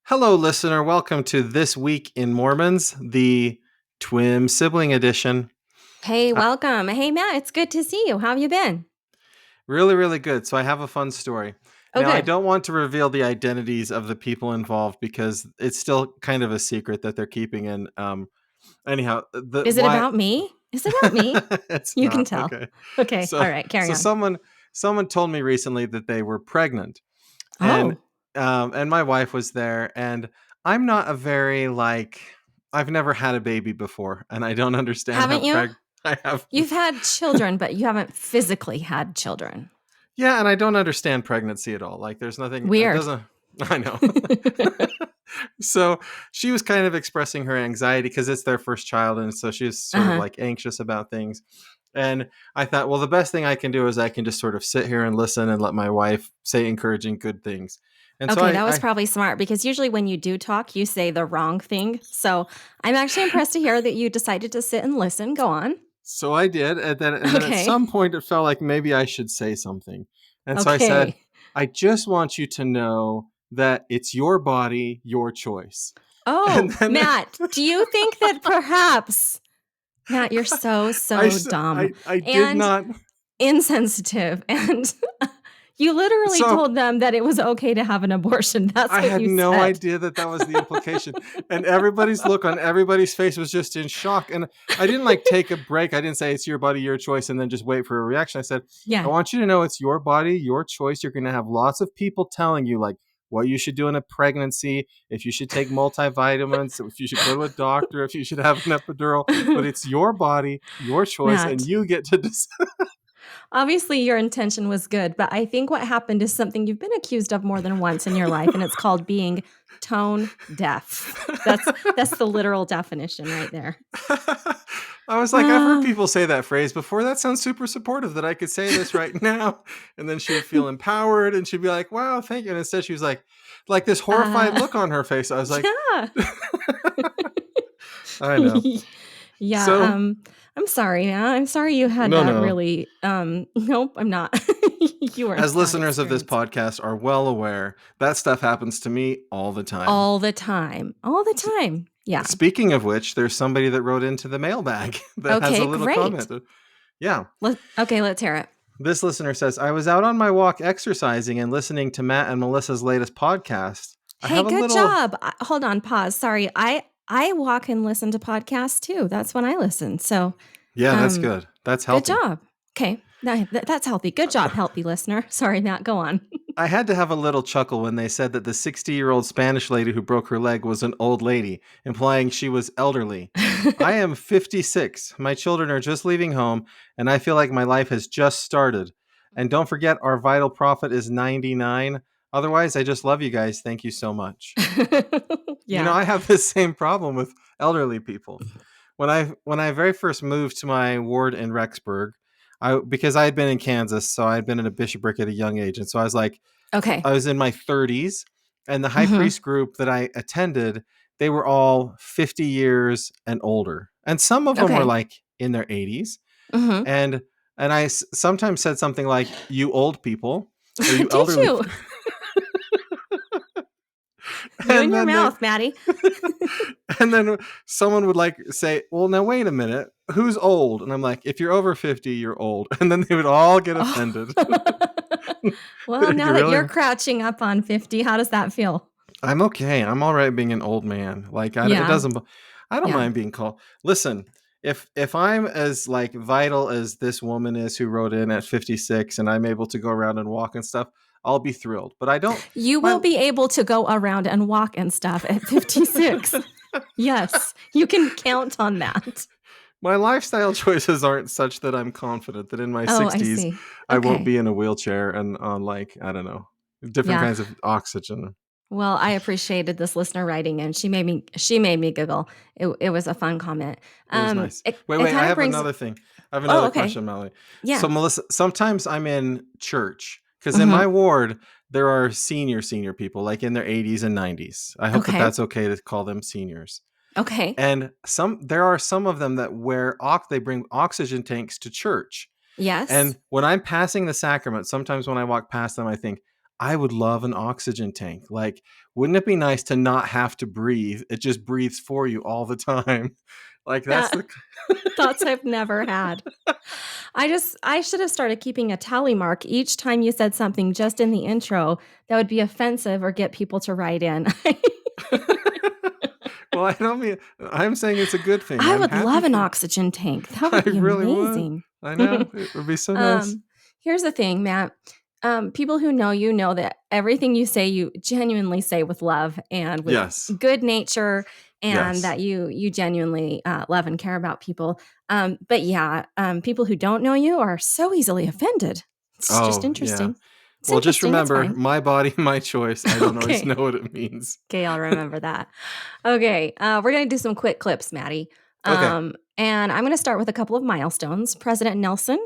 Hello, listener. Welcome to This Week in Mormons, the twin sibling edition. Hey, welcome. Hey, Matt, it's good to see you. How have you been? Really, really good. So I have a fun story. Oh, Now, I good. don't want to reveal the identities of the people involved because it's still kind of a secret that they're keeping. And anyhow, the Is it why about me? Is it about me? it's You can not tell. okay. Okay. So, All right. Carry so on. someone told me recently that they were pregnant, and Oh, and my wife was there, and I'm not a very I've never had a baby before, and I don't understand how haven't you? I have. You've had children, but you haven't physically had children. Yeah, and I don't understand pregnancy at all. Like, there's nothing. It Weird. doesn't. I know. So she was kind of expressing her anxiety because it's their first child, and so she was sort of Uh-huh. like anxious about things. And I thought, well, the best thing I can do is I can just sort of sit here and listen and let my wife say encouraging good things. And so Okay, that was I probably smart because usually when you do talk, you say the wrong thing. So I'm actually impressed to hear that you decided to sit and listen. Go on. so I did, and then at Okay. some point it felt like maybe I should say something. And so I said, Okay. I just want you to know that it's your body, your choice. And Oh, then Matt, do you think that perhaps, Matt, you're so, I, so dumb I did and not. insensitive. And you literally So told them that it was okay to have an abortion. That's I what had you no said. idea that that was the implication. And everybody's look on everybody's face was just in shock. And I didn't take a break. I didn't say it's your body, your choice, and then just wait for a reaction. I said, I Yeah. want you to know it's your body, your choice. You're going to have lots of people telling you what you should do in a pregnancy, if you should take multivitamins, if you should go to a doctor, if you should have an epidural. But it's your body, your choice, and Matt, you get to decide. obviously your intention was good, but I think what happened is something you've been accused of more than once in your life, and it's called being tone deaf. That's the literal definition right there. I was like, I've heard Uh, people say that phrase before. That sounds super supportive that I could say this right now. And then she would feel empowered and she'd be like, wow, thank you. And instead she was like this horrified uh, look on her face. I was like, yeah. I know. Yeah, So, I'm sorry, man. I'm sorry you had no, that no. really nope, I'm not. You were a As sad listeners of this experience. podcast are well aware, that stuff happens to me all the time. All the time. All the S- time. Yeah. Speaking of which, there's somebody that wrote into the mailbag that has a Okay, little great. comment. Yeah. Okay, let's hear it. This listener says, I was out on my walk exercising and listening to Matt and Melissa's latest podcast. I Hey, have a good little. job. Hold on, pause. Sorry. I walk and listen to podcasts too. That's when I listen. So, Yeah, that's um good. That's good healthy. job. Okay. That's healthy. Good job, healthy listener. Sorry, Matt, go on. I had to have a little chuckle when they said that the 60-year-old Spanish lady who broke her leg was an old lady, implying she was elderly. I am 56. My children are just leaving home, and I feel like my life has just started. And don't forget, our vital prophet is 99. Otherwise, I just love you guys. Thank you so much. Yeah. I have this same problem with elderly people. When I very first moved to my ward in Rexburg, because I had been in Kansas, so I had been in a bishopric at a young age, and so Okay. I was in my 30s, and the high Mhm. priest group that I attended, they were all 50 years and older, and some of them were Okay. in their 80s, Mhm. and sometimes said something like "you old people" or "you Did elderly," you? You and and your then they mouth, Maddie. and then someone would say, well, now wait a minute, who's old? And I'm like, if you're over 50, you're old. And then they would all get Oh. offended. Well, now You that you're really? crouching up on 50, how does that feel? I'm okay. I'm all right being an old man. It Yeah. doesn't, I don't Yeah. mind being called. Listen, if I'm as vital as this woman is who wrote in at 56 and I'm able to go around and walk and stuff, I'll be thrilled. But I don't, You will my, be able to go around and walk and stuff at 56. Yes, you can count on that. my lifestyle choices aren't such that I'm confident that in my Oh, I 60s see. I won't Okay. be in a wheelchair and on I don't know, different Yeah. kinds of oxygen. Well, I appreciated this listener writing in. She made me giggle. It was a fun comment. It was nice. It Wait, I kind of have brings. another thing. I have Oh, another okay. question, Molly. So Yeah. Melissa, sometimes I'm in church because in my Mhm. ward there are senior people in their 80s and 90s. I hope that Okay. that's okay to call them seniors. Okay. And there are some of them that they bring oxygen tanks to church. Yes. And when I'm passing the sacrament, sometimes when I walk past them, I think, I would love an oxygen tank. Like, wouldn't it be nice to not have to breathe? It just breathes for you all the time. Like, that's That the. thoughts I've never had. I should have started keeping a tally mark each time you said something just in the intro that would be offensive or get people to write in. Well, I don't mean. I'm saying it's a good thing. I I'm would happy love an for. oxygen tank. That I would be really would. amazing. I know it would be so nice. Um, here's the thing, Matt. People who know you know that everything you say, you genuinely say with love and with Yes. good nature, and Yes. that you genuinely love and care about people. But yeah, people who don't know you are so easily offended. It's just Oh, yeah. interesting. It's Well, just interesting. It's remember, fine. my body, my choice. I don't always Okay. know what it means. Okay, I'll remember that. Okay, we're gonna do some quick clips, Maddie. Okay. And I'm gonna start with a couple of milestones. President Nelson,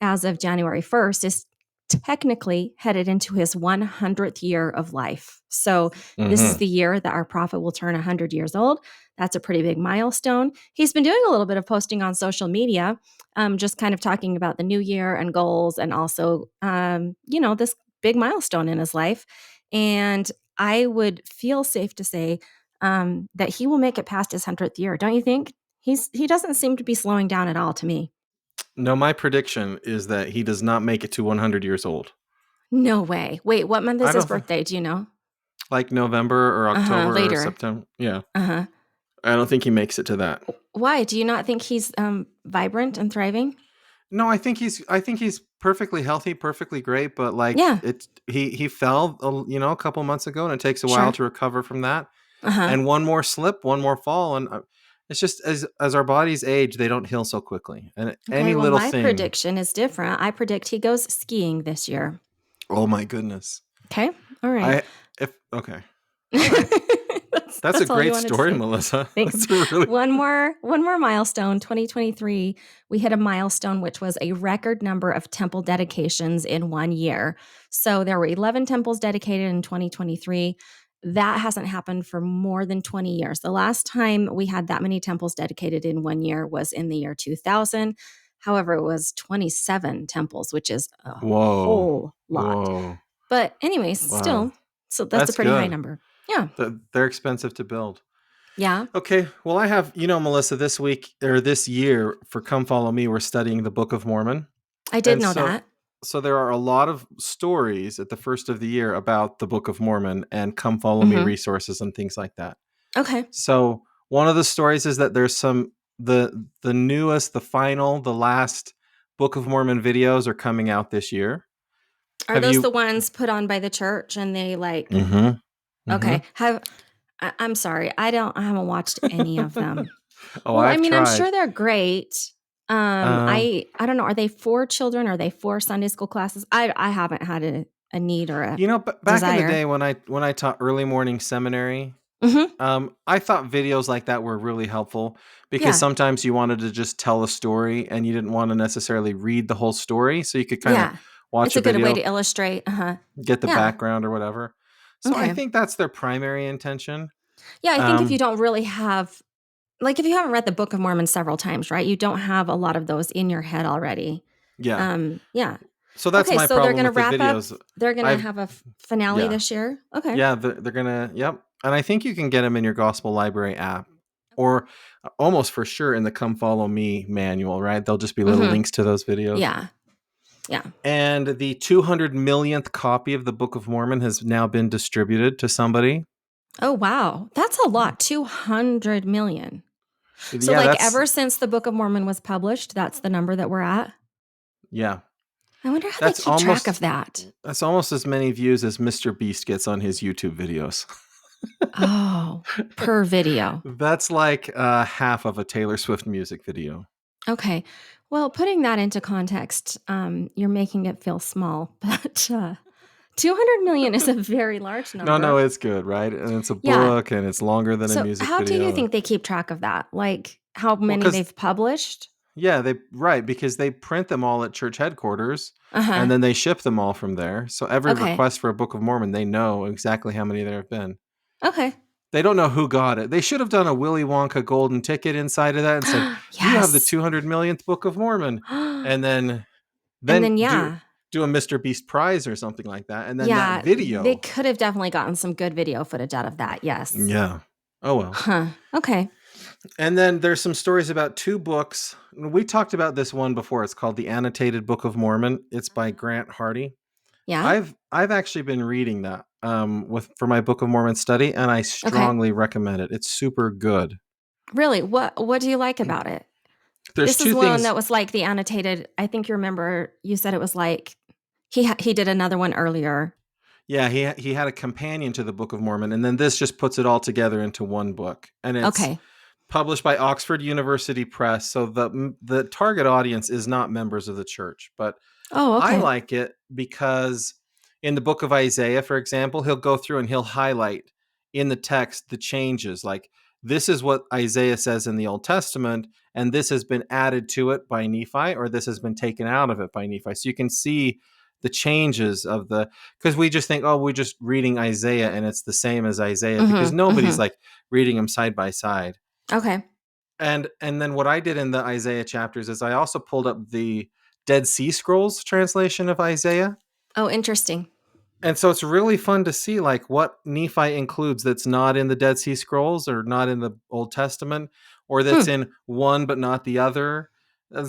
as of January 1st, is technically headed into his 100th year of life. So this is Mm-hmm. the year that our prophet will turn 100 years old. That's a pretty big milestone. He's been doing a little bit of posting on social media, just kind of talking about the new year and goals, and also, this big milestone in his life. And I would feel safe to say that he will make it past his 100th year. Don't you think? He doesn't seem to be slowing down at all to me. No, my prediction is that he does not make it to 100 years old. No way. Wait, what month I is his don't think birthday? Do you know? like November or Uh-huh, October or later. September. Yeah. Uh-huh. I don't think he makes it to that. Why? Do you not think he's vibrant and thriving? No, I think he's perfectly healthy, perfectly great, but like Yeah, he fell, a couple months ago, and it takes a while sure. to recover from that. Uh-huh. And one more slip, one more fall, and it's just as our bodies age, they don't heal so quickly. And Okay, any well, little my thing, prediction is different. I predict he goes skiing this year. oh my goodness. Okay? All right. I if okay. All right. That's a That's all you great wanted to story, say. Melissa. Thanks. That's a really One more milestone. 2023, we hit a milestone which was a record number of temple dedications in 1 year. So there were 11 temples dedicated in 2023. That hasn't happened for more than 20 years. The last time we had that many temples dedicated in 1 year was in the year 2000. However, it was 27 temples, which is a whoa. whole lot. Whoa. But anyways, Wow. still, so that's a That's pretty high good. number. Yeah. They're expensive to build. Yeah. Okay, well, I have, Melissa, this week or this year for Come Follow Me, we're studying the Book of Mormon. I did And know so that. so there are a lot of stories at the first of the year about the Book of Mormon and Come Follow Me Mhm. resources and things like that. Okay. So one of the stories is that there's the newest, the final, the last Book of Mormon videos are coming out this year. Are Have those the you ones put on by the church and they like Mhm. okay. Mhm. I'm sorry. I haven't watched any of them. Oh, Well, I I've mean, I'm tried. sure they're great. Um I don't know. Are they for children? Are they for Sunday school classes? I haven't had a need or a Back in the desire. day when I taught early morning seminary, Mhm. I thought videos like that were really helpful because Yeah. sometimes you wanted to just tell a story and you didn't want to necessarily read the whole story, so you could kind of Yeah. watch It's a a good way video, to illustrate. Uh-huh. get the Yeah. background or whatever. So I Okay. think that's their primary intention. Yeah, I think if you Um, don't really have like if you haven't read the Book of Mormon several times, right? You don't have a lot of those in your head already. yeah. Yeah. So that's Okay, my so they're problem gonna with the wrap up. videos. They're gonna I've have a finale yeah. this year. Okay. Yeah, they're gonna, yep. And I think you can get them in your Gospel Library app or almost for sure in the Come Follow Me manual, right? There'll just be little Mhm. links to those videos. Yeah. Yeah. And the 200 millionth copy of the Book of Mormon has now been distributed to somebody. Oh, wow. That's a lot. 200 million. So, Yeah, like, that's ever since the Book of Mormon was published, that's the number that we're at? yeah. I wonder how they That's keep track of almost that. that's almost as many views as Mr. Beast gets on his YouTube videos. Oh, per video. That's like half of a Taylor Swift music video. Okay. Well, putting that into context, you're making it feel small, but 200 million is a very large No, number. it's good, right? And it's a Yeah. book and it's longer than a So, music how do you video. think they keep track of that? Like, how Well, many cuz they've published? yeah, because they print them all at church headquarters Uh-huh. and then they ship them all from there. So every Okay. request for a Book of Mormon, they know exactly how many there have been. Okay. They don't know who got it. They should have done a Willy Wonka golden ticket inside of that and said, "You have the Yes. 200 millionth Book of Mormon." And then And then then, do yeah. do a Mr. Beast prize or something like that. And then that Yeah, they video. could have definitely gotten some good video footage out of that, yes. Yeah. Oh, well. Huh, okay. And then there's some stories about two books. We talked about this one before. It's called The Annotated Book of Mormon. It's by Grant Hardy. Yeah? I've actually been reading that with for my Book of Mormon study, and I Okay. strongly recommend it. It's super good. Really, what do you like about it? There's This is two one things. that was like the annotated I think you remember you said it was like he did another one earlier. Yeah, he had a companion to the Book of Mormon, and then this just puts it all together into one book, and it's Okay. published by Oxford University Press. So the target audience is not members of the church, but Oh, I okay. like it because in the book of Isaiah, for example, he'll go through and he'll highlight in the text the changes. Like, this is what Isaiah says in the Old Testament, and this has been added to it by Nephi, or this has been taken out of it by Nephi. So you can see the changes of the, because we just think, oh, we're just reading Isaiah and it's the same as Isaiah, because Mhm, nobody's mhm. like reading them side by side. Okay. And then what I did in the Isaiah chapters is I also pulled up the Dead Sea Scrolls translation of Isaiah. Oh, interesting. And so it's really fun to see like what Nephi includes that's not in the Dead Sea Scrolls or not in the Old Testament, or that's Hmm, in one but not the other. yeah.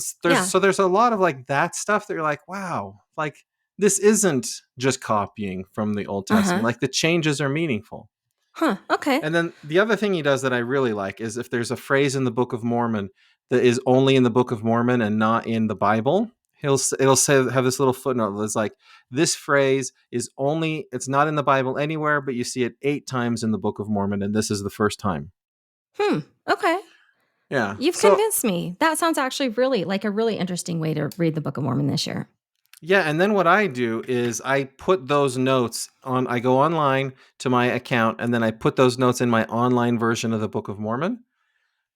There's a lot of like that stuff that you're like, wow, like this isn't just copying from the Old Testament. Uh-huh. Like the changes are meaningful. Huh, okay. And then the other thing he does that I really like is if there's a phrase in the Book of Mormon that is only in the Book of Mormon and not in the Bible, it'll say have this little footnote that's like, this phrase is only, it's not in the Bible anywhere, but you see it 8 times in the Book of Mormon, and this is the first time. Hmm, okay. Yeah. You've So convinced me. That sounds actually really like a really interesting way to read the Book of Mormon this year. yeah, and then what I do is I put those notes on, I go online to my account, and then I put those notes in my online version of the Book of Mormon,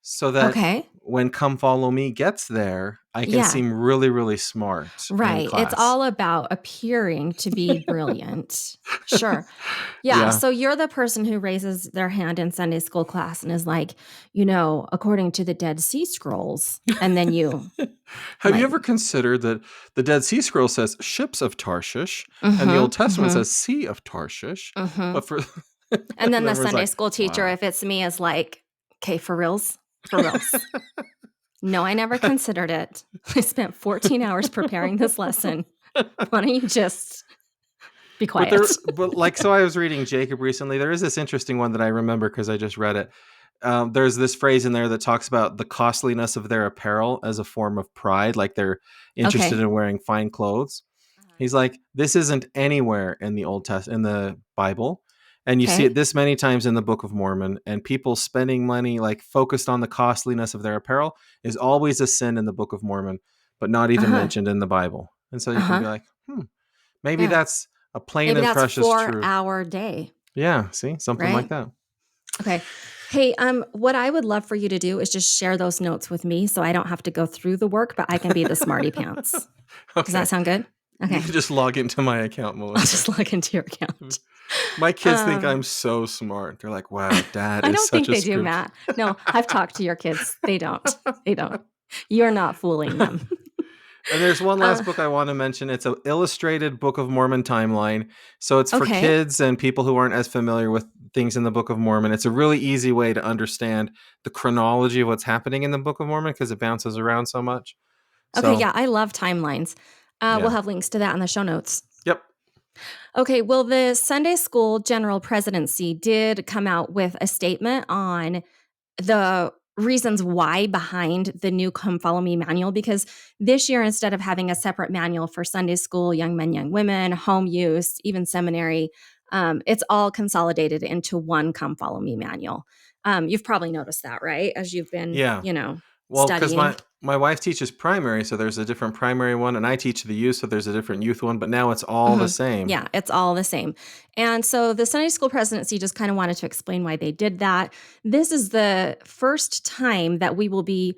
so that Okay. when Come Follow Me gets there, I can Yeah. seem really, really smart in Right. It's class. all about appearing to be brilliant. Sure. Yeah. Yeah. So you're the person who raises their hand in Sunday school class and is like, you know, according to the Dead Sea Scrolls. And then you Have you like, ever considered that the Dead Sea Scroll says ships of Tarshish and the mm-hmm, Old Testament mm-hmm, says sea of Tarshish? mm-hmm. But for And then and the everyone's Sunday like, school teacher, wow. if it's me, is like, okay, for reals, for reals. No, I never considered it. I spent 14 hours preparing this lesson. Why don't you just be quiet? But like, so I was reading Jacob recently. There is this interesting one that I remember because I just read it. There's this phrase in there that talks about the costliness of their apparel as a form of pride, like they're interested Okay. in wearing fine clothes. Uh-huh. He's like, this isn't anywhere in the in the Bible, and you see it Okay. this many times in the Book of Mormon. And people spending money, like focused on the costliness of their apparel, is always a sin in the Book of Mormon, but not even Uh-huh. mentioned in the Bible. And so you can Uh-huh. be like, maybe Yeah. that's a plain Maybe and that's precious 4 truth. hour day, Yeah, see, something like right? that. Okay. Hey, what I would love for you to do is just share those notes with me so I don't have to go through the work, but I can be the smarty pants. Does that Okay. sound good? You Okay. can just log into my account, I'll Melissa. just log into your account. My kids think I'm Um, so smart. They're like, wow, dad I is don't such think a they do, script. Matt. No, I've talked to your kids. They don't. They don't. You're not fooling them. And there's one last Uh, book I want to mention. It's an illustrated Book of Mormon timeline. So it's for okay. kids and people who aren't as familiar with things in the Book of Mormon. It's a really easy way to understand the chronology of what's happening in the Book of Mormon because it bounces around so much. Okay. So, Yeah, I love timelines. We'll yeah. have links to that in the show notes. Yep. Okay, well, the Sunday School General Presidency did come out with a statement on the reasons why behind the new Come Follow Me manual, because this year, instead of having a separate manual for Sunday school, young men, young women, home use, even seminary, it's all consolidated into one Come Follow Me manual. You've probably noticed that, right? As you've been, Yeah. you know, Well, because studying. my wife teaches primary, so there's a different primary one, and I teach the youth, so there's a different youth one. But now it's all the Mhm. same. Yeah, it's all the same. And so the Sunday school presidency just kind of wanted to explain why they did that. This is the first time that we will be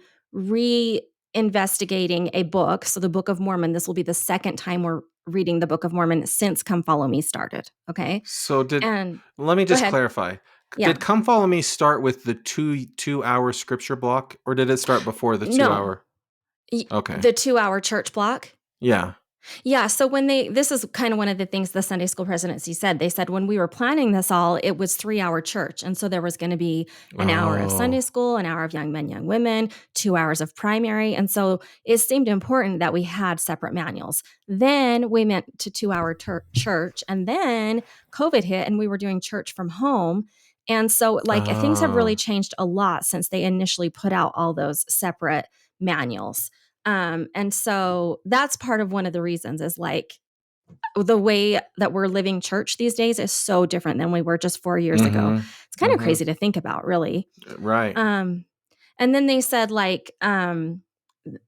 reinvestigating a book. So the Book of Mormon, this will be the second time we're reading the Book of Mormon since Come Follow Me started. Okay. So And let me go just ahead. clarify. Yeah. Did Come Follow Me start with the two hour scripture block, or did it start before the two No, hour? Okay. the 2 hour church block. Yeah. Yeah, so this is kind of one of the things the Sunday school presidency said. They said when we were planning this all, it was 3-hour church. And so there was going to be an hour of Sunday Oh. school, an hour of young men, young women, 2 hours of primary. And so it seemed important that we had separate manuals. Then we went to 2-hour church, and then COVID hit and we were doing church from home. And so like things have really Oh. changed a lot since they initially put out all those separate manuals. And so that's part of one of the reasons is like the way that we're living church these days is so different than we were just 4 years ago. Mhm. It's kind of Mhm. crazy to think about, really. Right. Um, and then they said, like,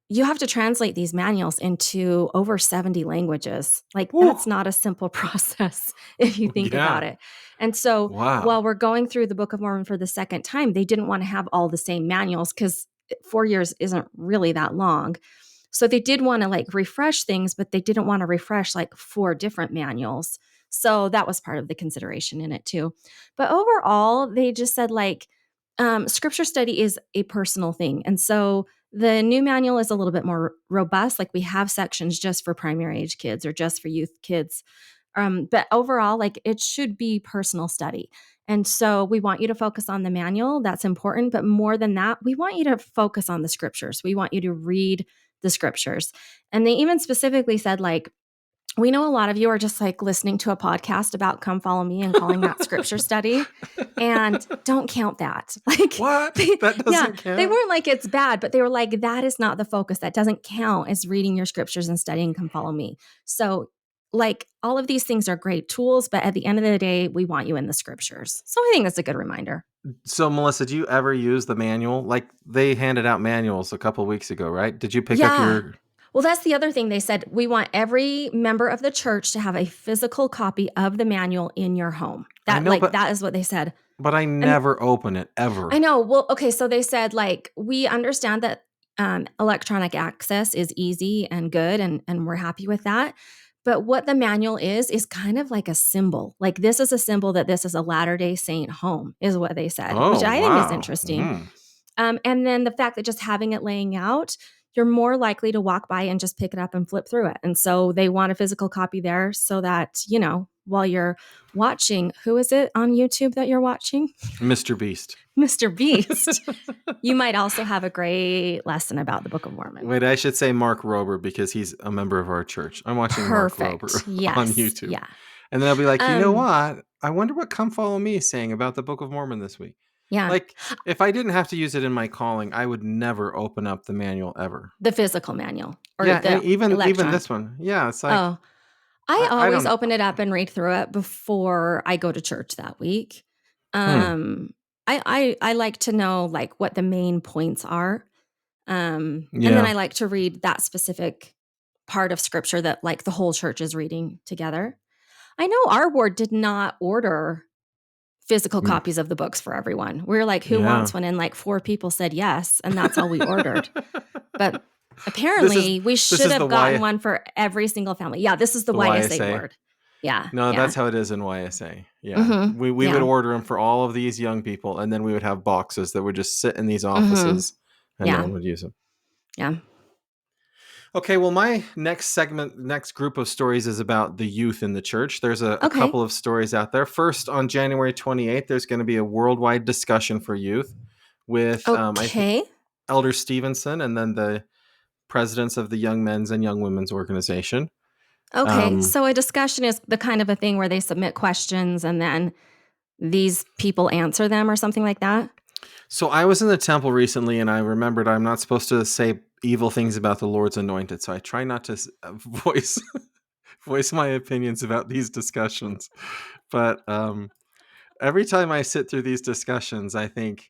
you have to translate these manuals into over 70 languages. Like, that's Woo. not a simple process if you think about Yeah. it. And so while Wow. we're going through the Book of Mormon for the second time, they didn't want to have all the same manuals because 4 years isn't really that long. So they did want to like refresh things, but they didn't want to refresh like 4 different manuals. So that was part of the consideration in it too. But overall, they just said like scripture study is a personal thing. And so the new manual is a little bit more robust. Like we have sections just for primary age kids or just for youth kids. But overall, like it should be personal study. And so we want you to focus on the manual. That's important. But more than that, we want you to focus on the scriptures. We want you to read the scriptures. And they even specifically said, like, we know a lot of you are just like listening to a podcast about come follow me and calling that scripture study. And don't count that. Like, What? That yeah, doesn't they count? weren't like it's bad, but they were like, that is not the focus. That doesn't count as reading your scriptures and studying come follow me. So, like, all of these things are great tools, but at the end of the day, we want you in the scriptures. So, I think that's a good reminder. So, Melissa, do you ever use the manual? Like, they handed out manuals a couple weeks ago, right? Did you pick up Yeah. your Well, that's the other thing they said. We want every member of the church to have a physical copy of the manual in your home. I know, That is what they said. but I And never open it I ever. know. Well, okay. So they said, like, we understand that electronic access is easy and good, and we're happy with that. But what the manual is kind of like a symbol. Like, this is a symbol that this is a Latter-day Saint home, is what they said, Oh, which I think is wow. interesting. And then the fact that just having it laying out, you're more likely to walk by and just pick it up and flip through it. And so they want a physical copy there so that, while you're watching, who is it on YouTube that you're watching? Mr. Beast. Mr. Beast. You might also have a great lesson about the Book of Mormon. Wait, I should say Mark Rober because he's a member of our church. I'm watching Mark Rober Perfect. on Yes. YouTube. Yeah. And then I'll be like, you know Um, what? I wonder what Come Follow Me is saying about the Book of Mormon this week. yeah. Like, if I didn't have to use it in my calling, I would never open up the manual ever. The physical manual or Yeah, and the even electronic. this one. Yeah, it's like Oh, I I always don't. open it up and read through it before I go to church that week. Hmm. Um, I like to know like what the main points are. And then Yeah. I like to read that specific part of scripture that like the whole church is reading together. I know our ward did not order physical Mm, copies of the books for everyone. We were like, who yeah. wants one? And like 4 people said yes, and that's all we ordered. But this is apparently, we this should is the have gotten Y one for every single family. Yeah, this is the the YSA YSA. ward. Yeah, No, yeah. that's how it is in YSA. Yeah. Mhm. We would Yeah. order them for all of these young people, and then we would have boxes that would just sit in these Mhm. offices, and no Yeah. one would use them. Yeah. Okay, well, my next group of stories is about the youth in the church. There's a Okay. couple of stories out there. First, on January 28th, there's going to be a worldwide discussion for youth with, I think, Okay. Elder Stevenson and then the presidents of the Young Men's and Young Women's Organization. Okay. Um, So a discussion is the kind of a thing where they submit questions and then these people answer them or something like that? so I was in the temple recently, and I remembered I'm not supposed to say evil things about the Lord's anointed, so I try not to voice my opinions about these discussions. But every time I sit through these discussions, I think,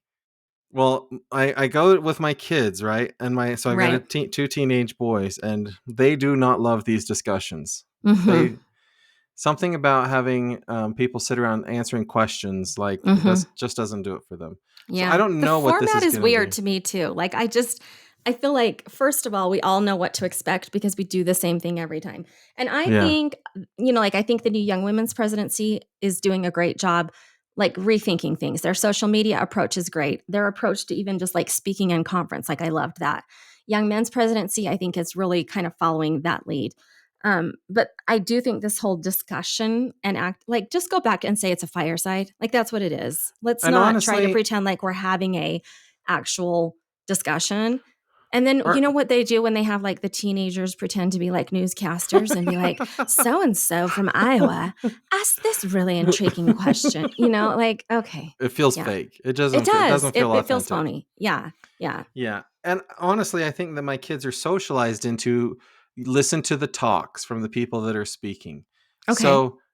well, I go with my kids, right? And I've got Right. two teenage boys, and they do not love these discussions. Mhm. They Something about having people sit around answering questions, like, it Mhm. just doesn't do it for them. So I Yeah. don't The know what this format is is going to weird be. to me too. Like I feel like first of all, we all know what to expect because we do the same thing every time. And I Yeah. think, like I think the new Young Women's Presidency is doing a great job like rethinking things. Their social media approach is great. Their approach to even just like speaking in conference, like I loved that. Young Men's Presidency, I think is really kind of following that lead. But I do think this whole discussion and act like just go back and say it's a fireside. Like that's what it is. Let's And not try to honestly, pretend like we're having a actual discussion. And then you or know what they do when they have like the teenagers pretend to be like newscasters and be like, so and so from Iowa asked this really intriguing question. You know, like, okay, it feels yeah. fake. It It doesn't. It does. doesn't feel It feels authentic. phony. Yeah. Yeah. Yeah. And honestly, I think that my kids are socialized into listen to the talks from the people that are speaking. Okay.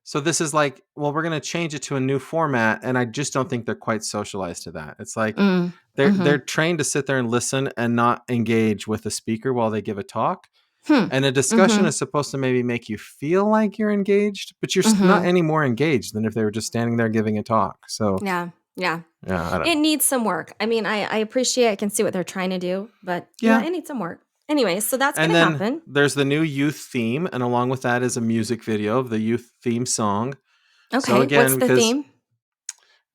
So this is like, well, we're going to change it to a new format, and I just don't think they're quite socialized to that. It's like Mm. they're Mhm. trained to sit there and listen and not engage with the speaker while they give a talk. Hmm. And a discussion Mhm. is supposed to maybe make you feel like you're engaged, but you're not Mhm. any more engaged than if they were just standing there giving a talk. So Yeah. Yeah. yeah, I don't It know. needs some work. I mean, I appreciate I can see what they're trying to do, but yeah, Yeah. it needs some work. Anyway, so that's And gonna then happen. there's the new youth theme, and along with that is a music video of the youth theme song. So Okay. What's again, the because theme?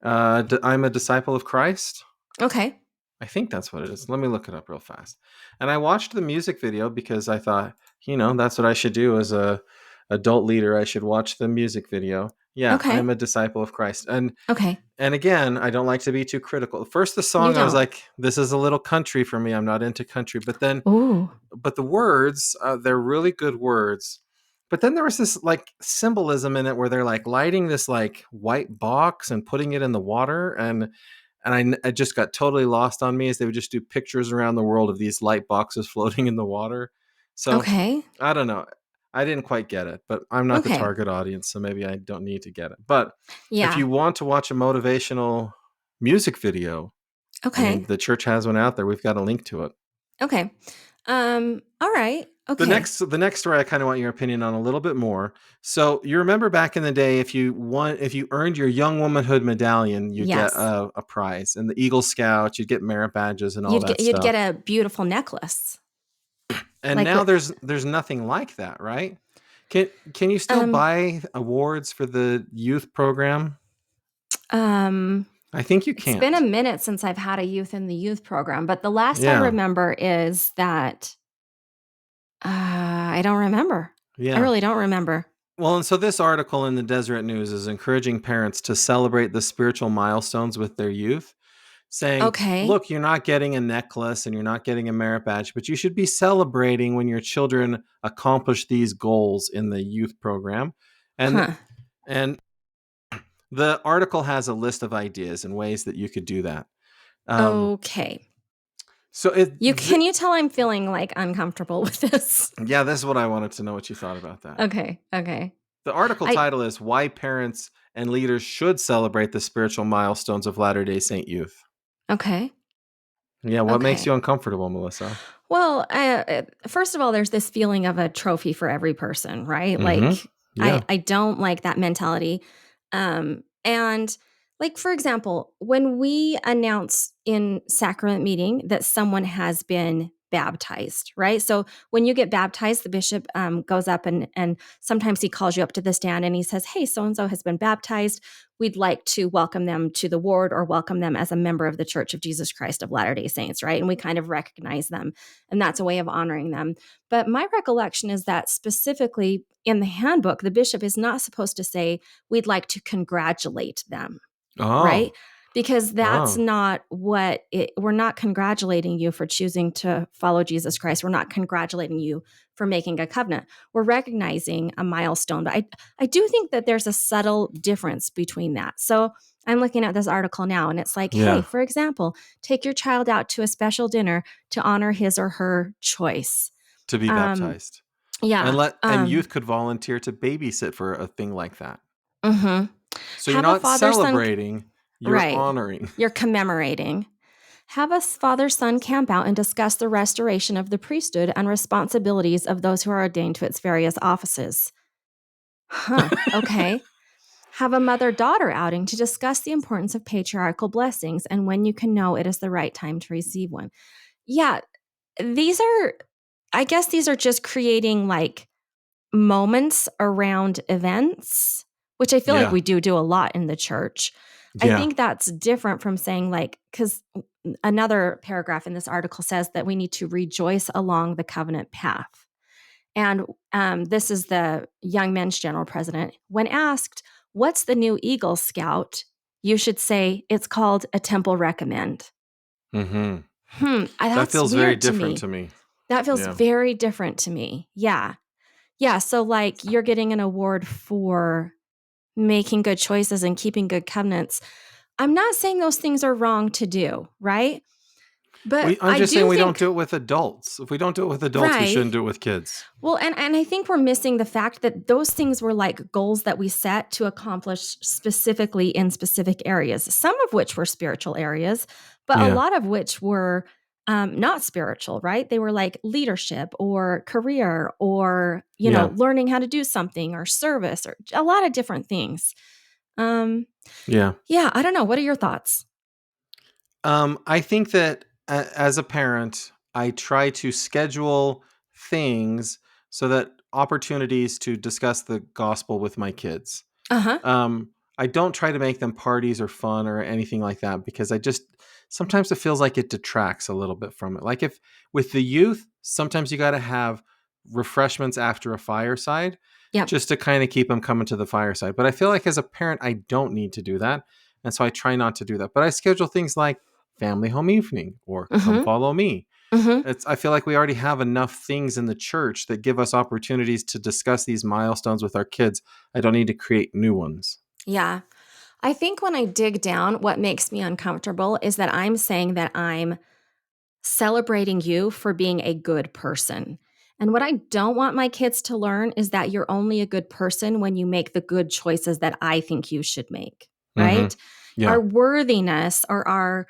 I'm a disciple of Christ, Okay. I think that's what it is. Let me look it up real fast. And I watched the music video because I thought, that's what I should do as a adult leader. I should watch the music video. Yeah, I'm Okay. a disciple of Christ. Okay. And again, I don't like to be too critical. First, the You song, I was don't. like, this is a little country for me. I'm not into country. Ooh. But the words, they're really good words. But then there was this like symbolism in it where they're like lighting this like white box and putting it in the water. And I just got totally lost on me as they would just do pictures around the world of these light boxes floating in the water. So Okay. I don't know. I didn't quite get it, but I'm not the Okay. target audience, so maybe I don't need to get it. But if Yeah. you want to watch a motivational music video, I mean, Okay. the church has one out there. We've got a link to it. Okay. All right. The Okay. next story I kind of want your opinion on a little bit more. So you remember back in the day, if you earned your young womanhood medallion, you'd get Yes. a prize. And the Eagle Scout, you'd get merit badges and all You'd that get stuff. a beautiful necklace. And Like now what there's nothing like that, right? Can you still um buy awards for the youth program? um I think you it's been a can't. minute since I've had a youth in the youth program, but the last I Yeah. remember is that I don't remember. I Yeah. really don't remember. Well, and so this article in the Deseret News is encouraging parents to celebrate the spiritual milestones with their youth, saying, Okay. look, you're not getting a necklace and you're not getting a merit badge, but you should be celebrating when your children accomplish these goals in the youth program. And Huh. and the article has a list of ideas and ways that you could do that. Um, Okay. so it Can you tell I'm feeling like uncomfortable with this? yeah, this is what I wanted to know what you thought about that. Okay. Okay. The article I title is Why Parents and Leaders Should Celebrate the Spiritual Milestones of Latter-day Saint Youth. okay. Yeah, what makes you Okay. uncomfortable, Melissa? Well, first of all, there's this feeling of a trophy for every person, right? Mm-hmm. Like, Yeah. I don't like that mentality. And like, for example, when we announce in sacrament meeting that someone has been baptized, right? So when you get baptized, the bishop goes up and sometimes he calls you up to the stand and he says, "Hey, so and so has been baptized. We'd like to welcome them to the ward or welcome them as a member of the Church of Jesus Christ of Latter-day Saints," right? And we kind of recognize them, and that's a way of honoring them. But my recollection is that specifically in the handbook, the bishop is not supposed to say, "We'd like to congratulate them," right? Oh. Because that's Oh. not we're not congratulating you for choosing to follow Jesus Christ. We're not congratulating you for making a covenant. We're recognizing a milestone. But I do think that there's a subtle difference between that. So I'm looking at this article now and it's like, hey, Yeah. for example, take your child out to a special dinner to honor his or her choice. To be Um, baptized. yeah. And youth could volunteer to babysit for a thing like that. Mhm. So you're Have a not father son celebrating, you're right. honoring. You're commemorating. Have a father son camp out and discuss the restoration of the priesthood and responsibilities of those who are ordained to its various offices. Huh. Okay. Have a mother daughter outing to discuss the importance of patriarchal blessings and when you can know it is the right time to receive one. Yeah, I guess these are just creating like moments around events, which I feel like Yeah. we do a lot in the church. I Yeah. think that's different from saying like, because another paragraph in this article says that we need to rejoice along the covenant path. And this is the Young Men's General President. When asked, what's the new Eagle Scout? You should say, it's called a Temple Recommend. Mm-hmm. That That's feels very weird to different me. to me. That feels Yeah. very different to me. Yeah. Yeah. So, like, you're getting an award for making good choices and keeping good covenants. I'm not saying those things are wrong to do, right? But I'm I just saying do we don't think, do it with adults. If we don't do it with adults, we right. shouldn't do it with kids. Well, and I think we're missing the fact that those things were like goals that we set to accomplish specifically in specific areas, some of which were spiritual areas, but a Yeah. lot of which were not spiritual, right? They were like leadership or career or, Yeah. learning how to do something or service or a lot of different things. Um, Yeah. yeah, I don't know. What are your thoughts? I think that as a parent, I try to schedule things so that opportunities to discuss the gospel with my kids. Uh huh. Um, I don't try to make them parties or fun or anything like that because I just sometimes it feels like it detracts a little bit from it. Like if with the youth, sometimes you got to have refreshments after a fireside Yeah. just to kind of keep them coming to the fireside. But I feel like as a parent, I don't need to do that. And so I try not to do that. But I schedule things like family home evening or Mm come hmm. follow me. Mm hmm. I feel like we already have enough things in the church that give us opportunities to discuss these milestones with our kids. I don't need to create new ones. Yeah. I think when I dig down, what makes me uncomfortable is that I'm saying that I'm celebrating you for being a good person. And what I don't want my kids to learn is that you're only a good person when you make the good choices that I think you should make, Mm-hmm. right? Yeah. Our worthiness or our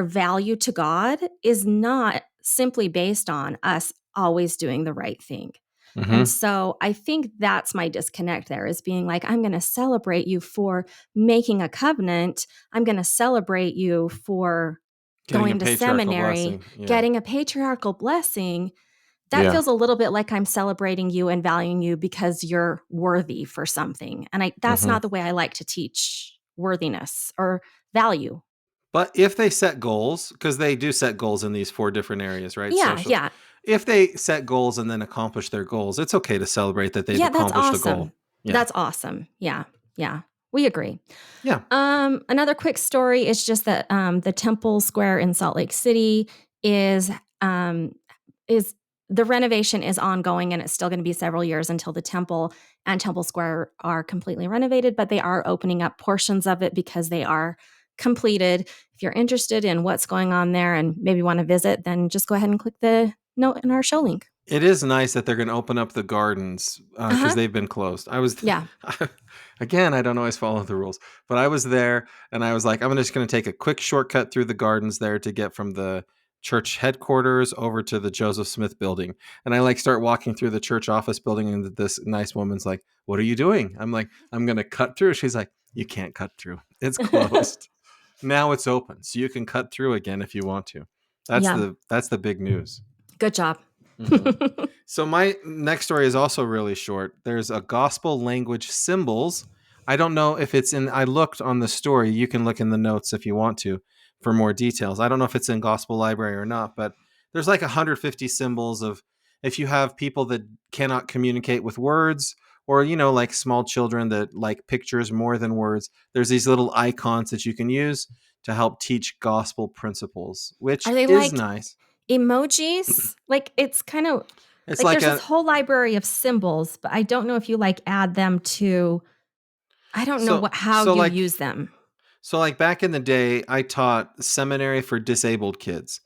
value to God is not simply based on us always doing the right thing. And Mm-hmm. so I think that's my disconnect there is being like, I'm going to celebrate you for making a covenant. I'm going to celebrate you for Getting a going to patriarchal seminary, blessing. Yeah. getting a patriarchal blessing. That Yeah. feels a little bit like I'm celebrating you and valuing you because you're worthy for something. And that's Mm-hmm. not the way I like to teach worthiness or value. But if they set goals, because they do set goals in these four different areas, right? Yeah, Social. yeah. If they set goals and then accomplish their goals, it's okay to celebrate that they've Yeah, that's accomplished a goal. awesome. Yeah. That's awesome. Yeah. Yeah. We agree. Yeah. Another quick story is just that the Temple Square in Salt Lake City is um, is the renovation is ongoing and it's still going to be several years until the temple and Temple Square are completely renovated, but they are opening up portions of it because they are completed. If you're interested in what's going on there and maybe want to visit, then just go ahead and click the note in our show link. It is nice that they're going to open up the gardens Uh because huh. they've been closed. I was, Yeah. again, I don't always follow the rules, but I was there and I was like, I'm just going to take a quick shortcut through the gardens there to get from the church headquarters over to the Joseph Smith building. And I like start walking through the church office building and this nice woman's like, what are you doing? I'm like, I'm going to cut through. She's like, you can't cut through. It's closed. Now it's open. So you can cut through again if you want to. Yeah. That's the big news. Good job. Hmm. So my next story is also really short. There's a gospel language symbols. I don't know if it's in. I looked on the story. You can look in the notes if you want to for more details. I don't know if it's in Gospel Library or not, but there's like 150 symbols of if you have people that cannot communicate with words, or like small children that like pictures more than words. There's these little icons that you can use to help teach gospel principles, Are which they is like nice. emojis? Like it's kind of It's like like there's this a whole library of symbols, but I don't know if you like add them to I don't know so how so you like use them. So, like back in the day, I taught seminary for disabled kids.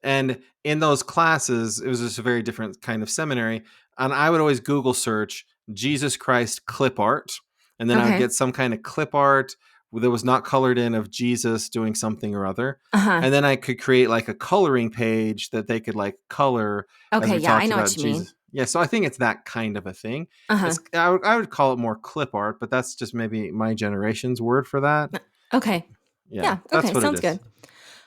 And in those classes, it was just a very different kind of seminary. And I would always Google search Jesus Christ clip art. And then I would Okay. get some kind of clip art that was not colored in of Jesus doing something or other. Uh-huh. And then I could create like a coloring page that they could like color as Okay, we yeah, I talked know about what you mean. Jesus. Yeah, so I think it's that kind of a thing. Uh-huh. I would call it more clip art, but that's just maybe my generation's word for that. Okay. Yeah, Yeah, that's okay, what it sounds is. good.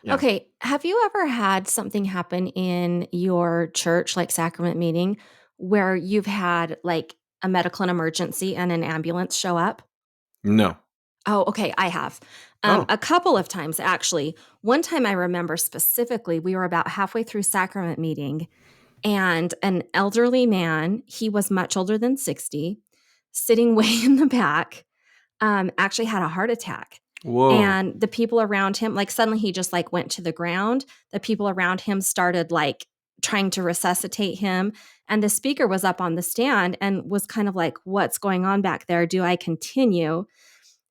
Yeah. Okay, have you ever had something happen in your church, like sacrament meeting, where you've had like a medical emergency and an ambulance show up? No. Oh, okay, I have. Oh. A couple of times, actually. One time I remember specifically, we were about halfway through sacrament meeting, and an elderly man, he was much older than 60, sitting way in the back, actually had a heart attack. Whoa. And the people around him, like suddenly he just like went to the ground. The people around him started like trying to resuscitate him. And the speaker was up on the stand and was kind of like, what's going on back there? Do I continue?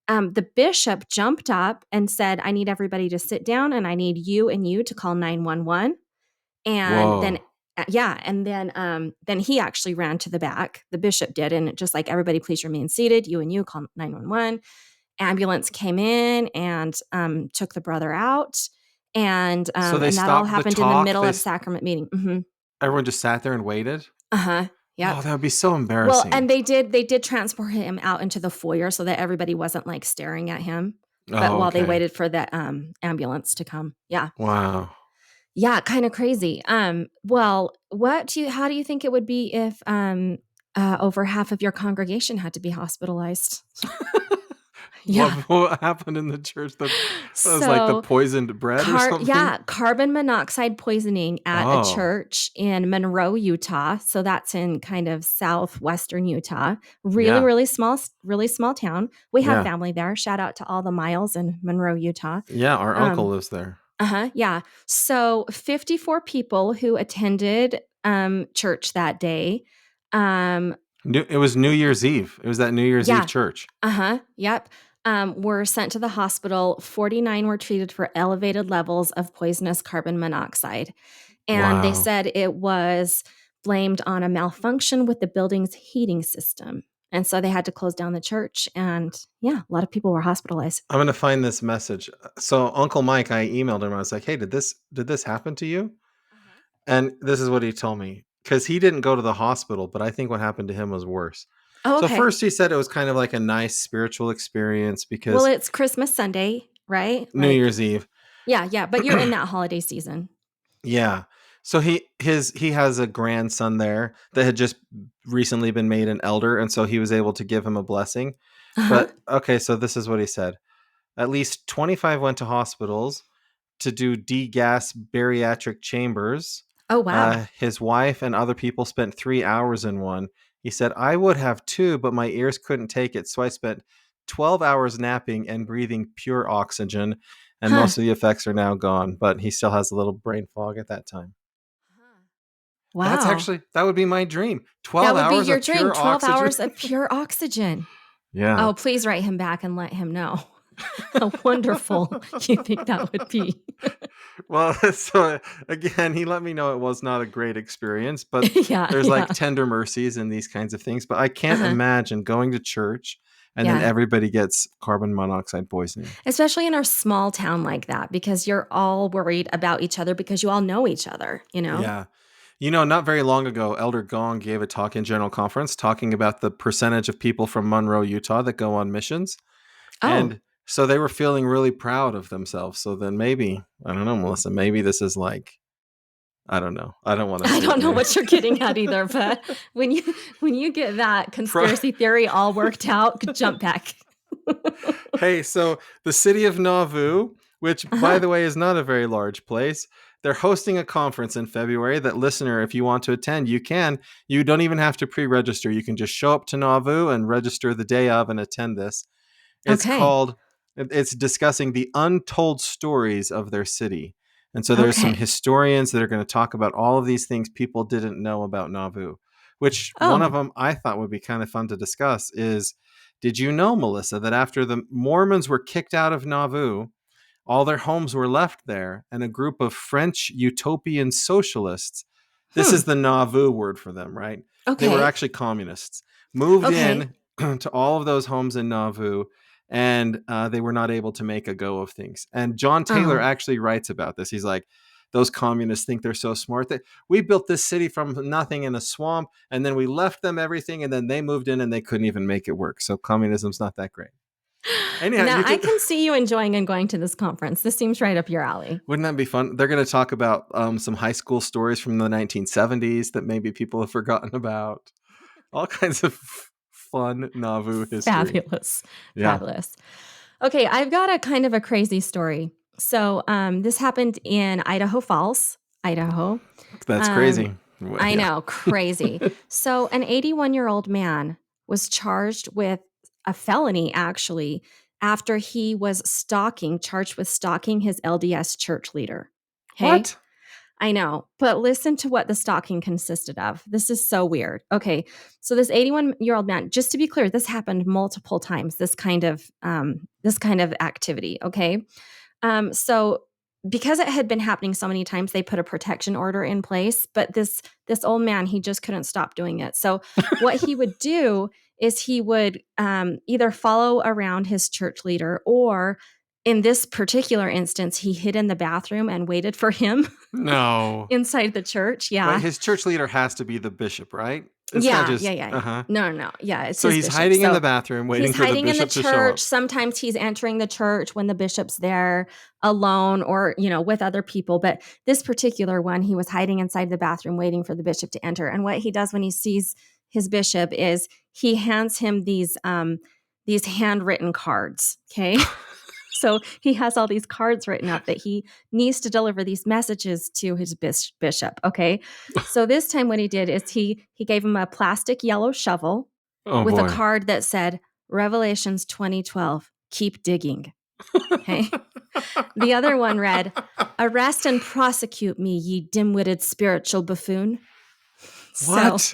The bishop jumped up and said, I need everybody to sit down and I need you and you to call 911. And then, Whoa. yeah. And then he actually ran to the back. The bishop did. And just like, everybody, please remain seated. You and you call 911. Ambulance came in and took the brother out. So they And that all stopped the happened in the talk. middle of sacrament meeting. Mm-hmm. Everyone just sat there and waited. Uh-huh. Oh, Yep. that would be so Well, embarrassing. and they did transport him out into the foyer so that everybody wasn't like staring at him. But Oh, while they okay. waited for the ambulance to come. Yeah. Wow. Yeah, kind of crazy. Well, how do you think it would be if over half of your congregation had to be hospitalized? What Yeah. what happened in the church that was like the So poisoned bread or something? carbon monoxide poisoning at a Oh, church in Monroe, Utah. So that's in kind of southwestern Utah. yeah. Really small town. We have Yeah. family there. Shout out to all the Miles in Monroe, Utah. Yeah, our uncle Um, lives there. yeah. So 54 people who attended church that day. Um, It was New Year's Eve. It was that New Year's Eve yeah. church. Yep. Were sent to the hospital. 49 were treated for elevated levels of poisonous carbon monoxide. And they Wow. said it was blamed on a malfunction with the building's heating system. And so they had to close down the church. And yeah, a lot of people were hospitalized. I'm gonna find this message. So Uncle Mike, I emailed him. I was like, "Hey, did this happen to you?" Uh-huh. And this is what he told me because he didn't go to the hospital, but I think what happened to him was worse. Oh, So okay. first, he said it was kind of like a nice spiritual experience Well, because it's Christmas Sunday, right? New Like, Year's Eve. yeah, but you're in that holiday season. Yeah. So he has a grandson there that had just recently been made an elder, and so he was able to give him a blessing. Uh-huh. But okay, so this is what he said. At least 25 went to hospitals to do degas bariatric chambers. Oh, wow. His wife and other people spent 3 hours in one. He said, I would have too, but my ears couldn't take it. So I spent 12 hours napping and breathing pure oxygen. And Huh. most of the effects are now gone, but he still has a little brain fog at that time. Wow. That would be my dream. That 12 would be hours your of dream. pure 12 oxygen. hours of pure oxygen. Yeah. Oh, please write him back and let him know how wonderful you think that would be. Well, so again, he let me know it was not a great experience, but Yeah, there's yeah. like tender mercies in these kinds of things. But I can't Uh-huh. imagine going to church and then Yeah. everybody gets carbon monoxide poisoning. Especially in our small town like that because you're all worried about each other because you all know each other, you know? Yeah. Not very long ago, Elder Gong gave a talk in General Conference talking about the percentage of people from Monroe, Utah that go on missions. Oh, And so they were feeling really proud of themselves. So then maybe, I don't know, Melissa, maybe this is like, I don't know. I don't want to I say don't know maybe. what you're getting at either, but when you get that Pro- conspiracy theory all worked out, jump back. Hey, so the city of Nauvoo, which by Uh-huh. the way is not a very large place, they're hosting a conference in February that listener, if you want to attend, you can. You don't even have to pre-register. You can just show up to Nauvoo and register the day of and attend this. Okay. It's discussing the untold stories of their city. And so there's some Okay. historians that are going to talk about all of these things people didn't know about Nauvoo, which one of Oh. them I thought would be kind of fun to discuss is, did you know, Melissa, that after the Mormons were kicked out of Nauvoo, all their homes were left there, and a group of French utopian socialists, this is Hmm. the Nauvoo word for them, right? They were Okay. actually communists, moved Okay. in to all of those homes in Nauvoo, and they were not able to make a go of things. And John Taylor Oh. actually writes about this. He's like, those communists think they're so smart that we built this city from nothing in a swamp, and then we left them everything, and then they moved in and they couldn't even make it work. So communism's not that great. Anyhow, Now you I could can see you enjoying and going to this conference. This seems right up your alley. Wouldn't that be fun? They're going to talk about some high school stories from the 1970s that maybe people have forgotten about. All kinds of fun Nauvoo history. Fabulous. Yeah, Fabulous. Okay, I've got a kind of a crazy story. So, this happened in Idaho Falls, Idaho. that's Um, crazy. Well, I yeah. know, crazy. So, an 81-year-old man was charged with a felony, actually, after he was charged with stalking his LDS church leader. Okay. What? I know, but listen to what the stalking consisted of. This is so weird. Okay, so this 81-year-old man, just to be clear, this happened multiple times. This kind of activity. Okay, so because it had been happening so many times, they put a protection order in place. But this old man, he just couldn't stop doing it. So what he would do is he would either follow around his church leader, or in this particular instance, he hid in the bathroom and waited for him No. inside the church. Wait, Yeah. his church leader has to be the bishop, right? It's not Yeah, just, yeah. uh-huh. No, no, no. Yeah, it's So his he's bishop. hiding in So the bathroom waiting he's for the hiding in the bishop to show church. up. Sometimes he's entering the church when the bishop's there alone, or, with other people. But this particular one, he was hiding inside the bathroom waiting for the bishop to enter. And what he does when he sees his bishop is he hands him these handwritten cards. Okay. So he has all these cards written up that he needs to deliver these messages to his bishop. Okay. So this time what he did is he gave him a plastic yellow shovel Oh with a boy. card that said Revelations 2012, keep digging. Okay. The other one read, arrest and prosecute me, ye dim-witted spiritual buffoon. So What?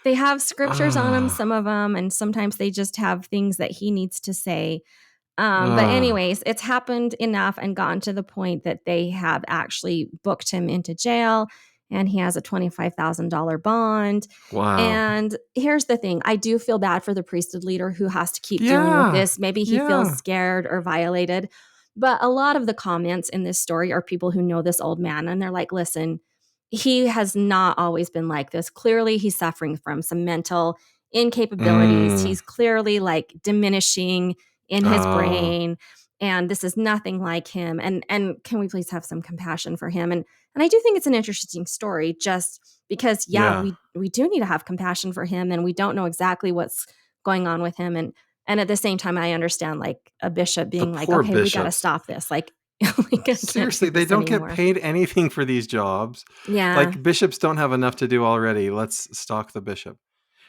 they have scriptures on them, Ah. some of them, and sometimes they just have things that he needs to say. But Ah. anyways, it's happened enough and gotten to the point that they have actually booked him into jail, and he has a $25,000 bond. Wow. And here's the thing. I do feel bad for the priesthood leader who has to keep dealing with Yeah. this. Maybe he feels Yeah. scared or violated. But a lot of the comments in this story are people who know this old man, and they're like, listen, he has not always been like this. Clearly, he's suffering from some mental incapabilities. Mm. He's clearly like diminishing in his Oh. brain, and this is nothing like him. And can we please have some compassion for him? And I do think it's an interesting story, just because Yeah. we do need to have compassion for him, and we don't know exactly what's going on with him. And at the same time, I understand like a bishop The being like, poor okay, we got to bishops. stop this. Like, like I can't Seriously, do they this don't get anymore. paid anything for these jobs. Yeah. Like, bishops don't have enough to do already. Let's stalk the bishop.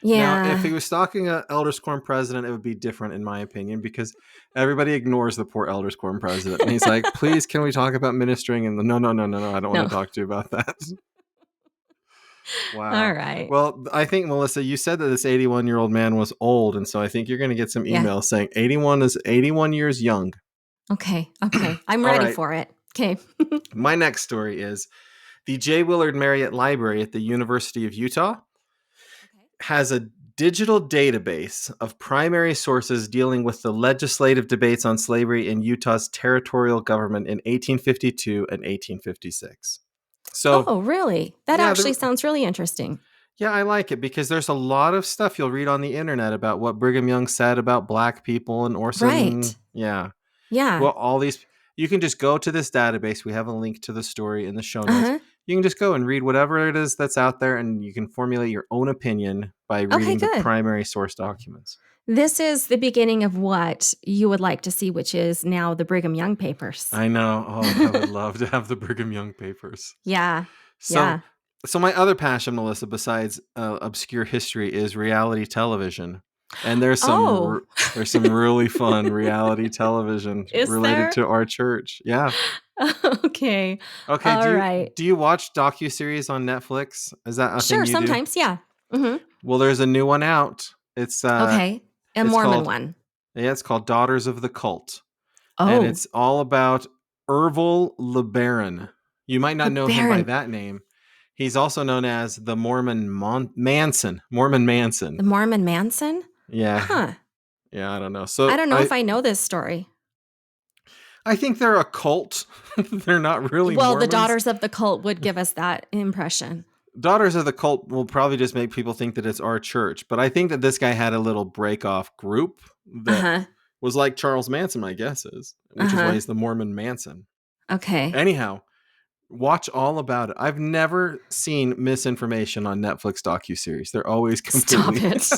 Now, if he Yeah. was stalking an Elders Quorum president, it would be different, in my opinion, because everybody ignores the poor Elders Quorum president. And he's like, please, can we talk about ministering? And no, I don't want No. to talk to you about that. All Wow. right. Well, I think, Melissa, you said that this 81-year-old man was old. And so I think you're going to get some Yeah. emails saying 81 is 81 years young. Okay. I'm All ready right. for it. Okay. My next story is the J. Willard Marriott Library at the University of Utah has a digital database of primary sources dealing with the legislative debates on slavery in Utah's territorial government in 1852 and 1856. So, Oh, really? That yeah, actually sounds really interesting. yeah, I like it because there's a lot of stuff you'll read on the internet about what Brigham Young said about black people and Orson. Right. Yeah. Yeah. Well, all these, you can just go to this database. We have a link to the story in the show notes. Uh-huh. You can just go and read whatever it is that's out there, and you can formulate your own opinion by Okay, reading the good. primary source documents. This is the beginning of what you would like to see, which is now the Brigham Young papers. I know. Oh, I would love to have the Brigham Young papers. Yeah. So, Yeah. so my other passion, Melissa, besides obscure history, is reality television. And there's Oh, some really fun reality television is related there? to our church. Yeah. Okay. Okay. All right. Do you watch docuseries on Netflix? Is that a thing Sure, you do? sometimes. Yeah. Hmm. Well, there's a new one out. Okay. A It's Mormon called one. yeah, it's called Daughters of the Cult, and Oh, it's all about Ervil LeBaron. You might not the know him by Baron. that name. He's also known as the Mormon Manson. Mormon Manson. The Mormon Manson? Yeah, Huh. yeah. I don't know. I So don't know if I know this story. I think they're a cult. They're not really Well, the Mormons. Daughters of the Cult would give us that impression. Daughters of the Cult will probably just make people think that it's our church, but I think that this guy had a little break off group that Uh-huh. was like Charles Manson, my guess is, which is why Uh-huh. he's the Mormon Manson. Okay. Anyhow, watch all about it. I've never seen misinformation on Netflix docuseries. They're always Stop completely it.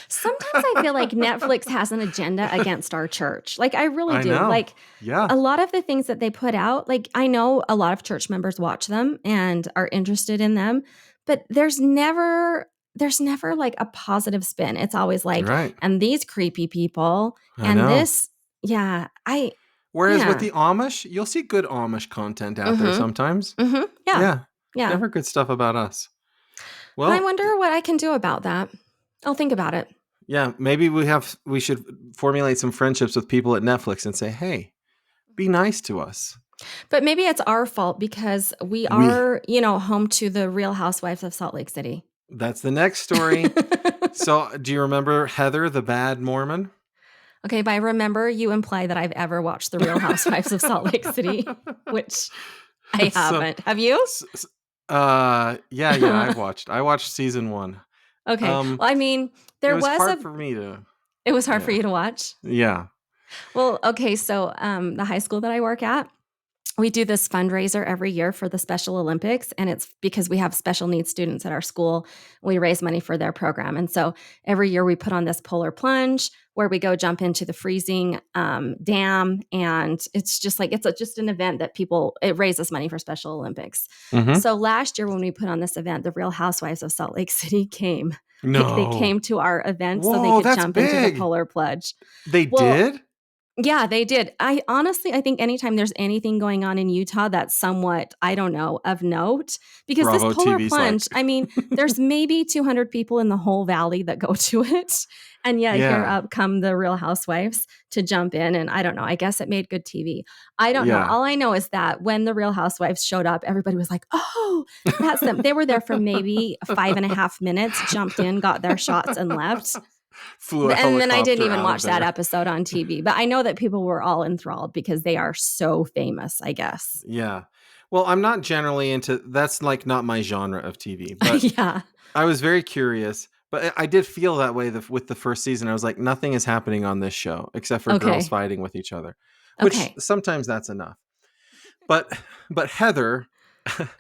Sometimes I feel like Netflix has an agenda against our church. Like, I really I do. know. Like, Yeah. a lot of the things that they put out, like, I know a lot of church members watch them and are interested in them, but there's never like a positive spin. It's always like, Right. and these creepy people I and know. this, yeah, Whereas with yeah. the Amish, you'll see good Amish content out there Mhm. sometimes. Mhm. Yeah. Yeah. Yeah. Never good stuff about us. And I Well, wonder what I can do about that. I'll think about it. yeah, maybe we should formulate some friendships with people at Netflix and say, "Hey, be nice to us." But maybe it's our fault because we We are, home to the Real Housewives of Salt Lake City. That's the next story. So, do you remember Heather, the bad Mormon? Okay, by remember, you imply that I've ever watched The Real Housewives of Salt Lake City, which I So, haven't. Have you? s- s- yeah, I watched season 1. Okay. Um, Well, I mean, it there was was hard a for me to, it was hard for yeah, you to watch. yeah. Well, okay, so the high school that I work at, we do this fundraiser every year for the Special Olympics, and it's because we have special needs students at our school. We raise money for their program. And so every year we put on this polar plunge where we go jump into the freezing dam. And it's just like, just an event that it raises money for Special Olympics. Mm-hmm. So last year when we put on this event, the Real Housewives of Salt Lake City came. Like they No. came to our event so they Whoa, could that's jump into the big. polar plunge. They Well, did? yeah, they did. I think anytime there's anything going on in Utah that's somewhat, I don't know, of note, because this Bravo polar TV's like, plunge, I mean, there's maybe 200 people in the whole valley that go to it. And yeah, here yeah, up come the Real Housewives to jump in. And I don't know, I guess it made good TV. I don't know. yeah. All I know is that when the Real Housewives showed up, everybody was like, oh, that's them. They were there for maybe 5.5 minutes, jumped in, got their shots, and left. Flew a And then I didn't helicopter even out of watch that there. episode on TV, but I know that people were all enthralled because they are so famous, I guess. Yeah. Well, I'm not generally into that's like not my genre of TV, but Yeah. I was very curious. But I did feel that way with the first season. I was like, nothing is happening on this show except for girls Okay. fighting with each other, which Okay. sometimes that's enough. But Heather,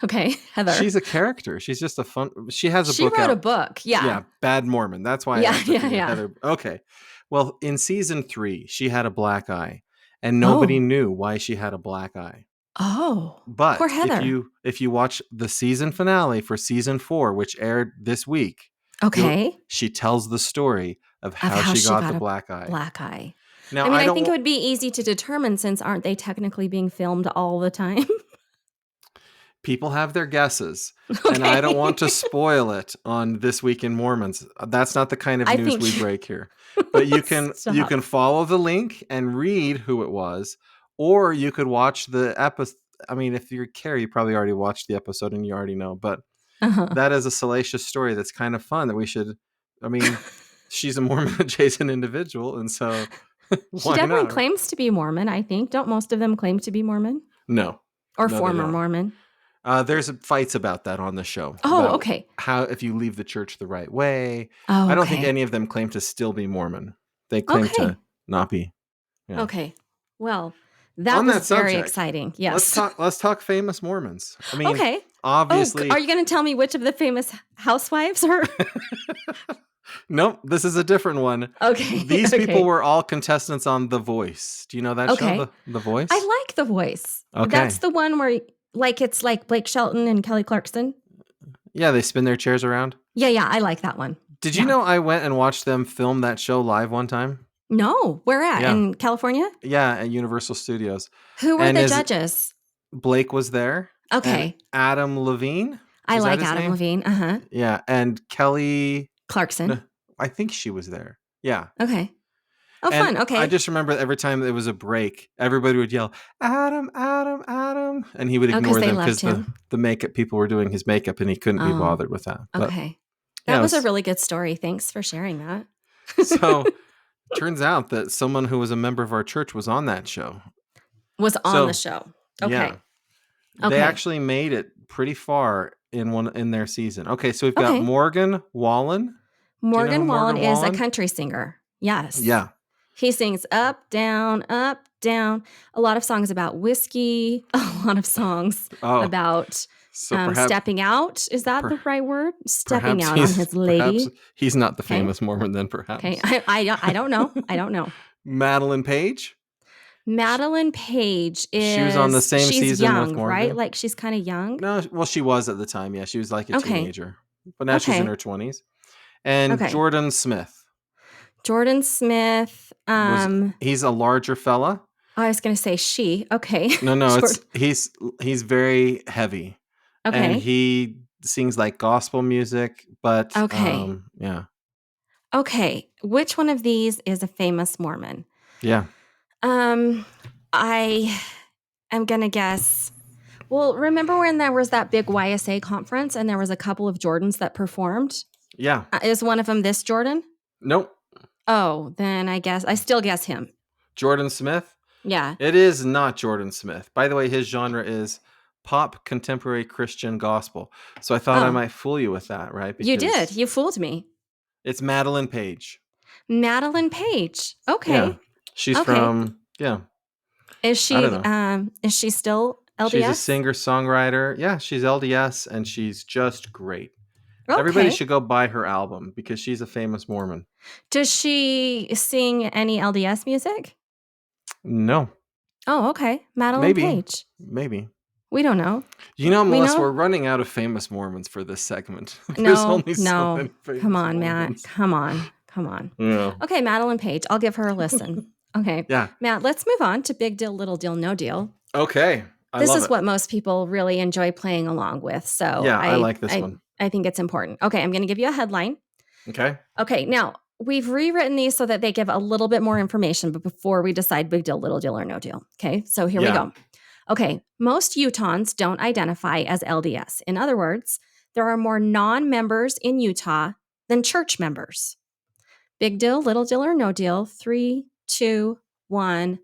Okay. Heather. she's a character. She's just a fun. She has a She book wrote a out. book. Yeah. Yeah, Bad Mormon. That's why I Yeah. asked if Yeah. you knew Yeah. Heather. Okay. Well, in season 3, she had a black eye, and nobody Oh. knew why she had a black eye. Oh. Poor But Heather. if you watch the season finale for season 4, which aired this week, Okay. she tells the story of Of how how she she got got the a black eye. black eye. Now I mean, I I don't think it want would be easy to determine since aren't they technically being filmed all the time? people have their guesses, and I don't want to Okay. spoil it on This Week in Mormons. That's not the kind of I news think we break here. But you stop. can follow the link and read who it was, or you could watch the episode. I mean, if you care, you probably already watched the episode and you already know. But Uh-huh. that is a salacious story that's kind of fun that we should. I mean, she's a Mormon adjacent individual, and so She why definitely not? claims to be Mormon, I think. Don't most of them claim to be Mormon No, or no, they former don't. Mormon? There's fights about that on the show Oh, about okay. how if you leave the church the right way. Oh, I don't think okay. any of them claim to still be Mormon. They claim Okay. to not be. Yeah. Okay. Well, that On was that very subject, exciting. Yes. let's talk famous Mormons. I mean, Okay. Oh, are obviously, you going to tell me which of the famous housewives are? nope, this is a different one. Okay. These people Okay. were all contestants on The Voice. Do you know that show, Okay. The Voice? I like The Voice. That's Okay. the one where it's like Blake Shelton and Kelly Clarkson. Yeah, they spin their chairs around. Yeah, yeah, I like that one. Did you Yeah. know I went and watched them film that show live one time? No, where at? Yeah. In California? Yeah, at Universal Studios. Who were And the is judges? Blake was there, and Okay. Adam Levine, I is that like his Adam name? Levine. Uh-huh. Yeah, and Kelly, no, Clarkson. I think she was there. Yeah. Okay. Oh, And fun. I Okay. just remember every time there was a break, everybody would yell, "Adam, Adam, Adam," and he would Oh, because ignore they them loved because him. the makeup people were doing his makeup, and he couldn't be Oh, bothered with that. But okay. yeah, That was a really good story. Thanks for sharing that. so turns out that someone who was a member of our church was on that show. Was on the So show. yeah, Okay. they Okay. actually made it pretty far in their season. Okay, so we've got Okay. Morgan Wallen. Do you know who Morgan Wallen Morgan is a Wallen? country singer. Yes. Yeah. He sings up, down, up, down. A lot of songs about whiskey, a lot of songs Oh, about So perhaps Stepping out, is that per, the right word? Stepping perhaps out on he's his perhaps lady. he's not the Okay. famous Mormon then. Okay. Perhaps I don't know. I don't know. Madeline Page. Sh- Madeline Page She was on the same she's season with young, right? Morgan. Like she's kind of young. No, well, she was at the time. Yeah, she was like a Okay. teenager, but now she's in Okay. her 20s. And Okay. Jordan Smith Jordan Smith. was he's a larger fella. I was going to say she. Okay. No, Jordan. he's very heavy, and Okay. he sings like gospel music. But Okay. yeah, Okay. Which one of these is a famous Mormon? yeah, Um, I am going to guess. Well, remember when there was that big YSA conference and there was a couple of Jordans that performed? yeah. Is one of them this Jordan? Nope, Oh, then I still guess him. Jordan Smith. Yeah. It is not Jordan Smith. By the way, his genre is pop contemporary Christian gospel. So I thought I Oh, might fool you with that, right? you did. Because You fooled me. it's Madeline Page. Madeline Page. Yeah, Okay. she's Okay. from I don't know. Is she still She's a LDS? singer-songwriter. Yeah, she's LDS and she's just great. Everybody Okay. should go buy her album because she's a famous Mormon. Does she sing any LDS music? No, Oh, okay. Madeline maybe, Page. maybe. We don't know. We Melissa, we're know? running out of famous Mormons for this segment. There's No, only so no. many Come famous on, Matt. Mormons. Come on. Come on. Yeah, Okay, Madeline Page. I'll give her a listen. Okay. yeah. Matt, let's move on to Big Deal, Little Deal, No Deal. Okay, I This love is it. what most people really enjoy playing along with. So Yeah, I like this one. I think it's important. Okay, I'm going to give you a headline. Okay. Okay, now we've rewritten these so that they give a little bit more information, but before we decide big deal, little deal, or no deal. Okay, so here we Yeah. go. Okay, most Utahns don't identify as LDS. In other words, there are more non members in Utah than church members. Big deal, little deal, or no deal. 3, 2, 1.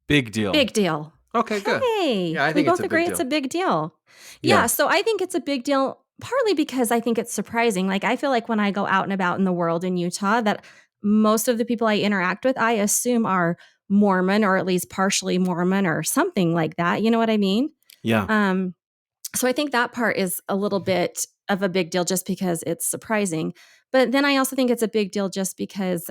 Big deal. Big deal. Okay, good. Hey, Yeah, I we think it's both a agree big it's deal. a big deal. Yeah. Yeah, so I think it's a big deal partly because I think it's surprising. Like I feel like when I go out and about in the world in Utah that most of the people I interact with I assume are Mormon or at least partially Mormon or something like that. You know what I mean? Yeah. So I think that part is a little bit of a big deal just because it's surprising. But then I also think it's a big deal just because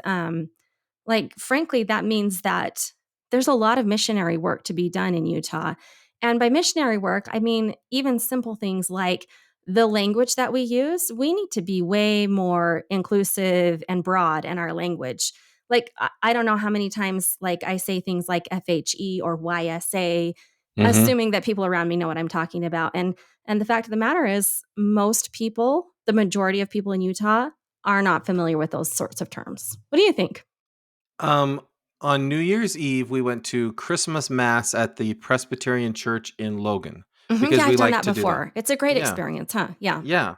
like, frankly, that means that there's a lot of missionary work to be done in Utah. And by missionary work, I mean even simple things like the language that we use. We need to be way more inclusive and broad in our language. Like, I don't know how many times like I say things like FHE or YSA, Mm-hmm. assuming that people around me know what I'm talking about. And the fact of the matter is, most people, the majority of people in Utah, are not familiar with those sorts of terms. What do you think? On New Year's Eve, we went to Christmas Mass at the Presbyterian Church in Logan Mhm, because yeah, we I've done like that to do that. before. It's a great Yeah, experience, huh? Yeah. yeah.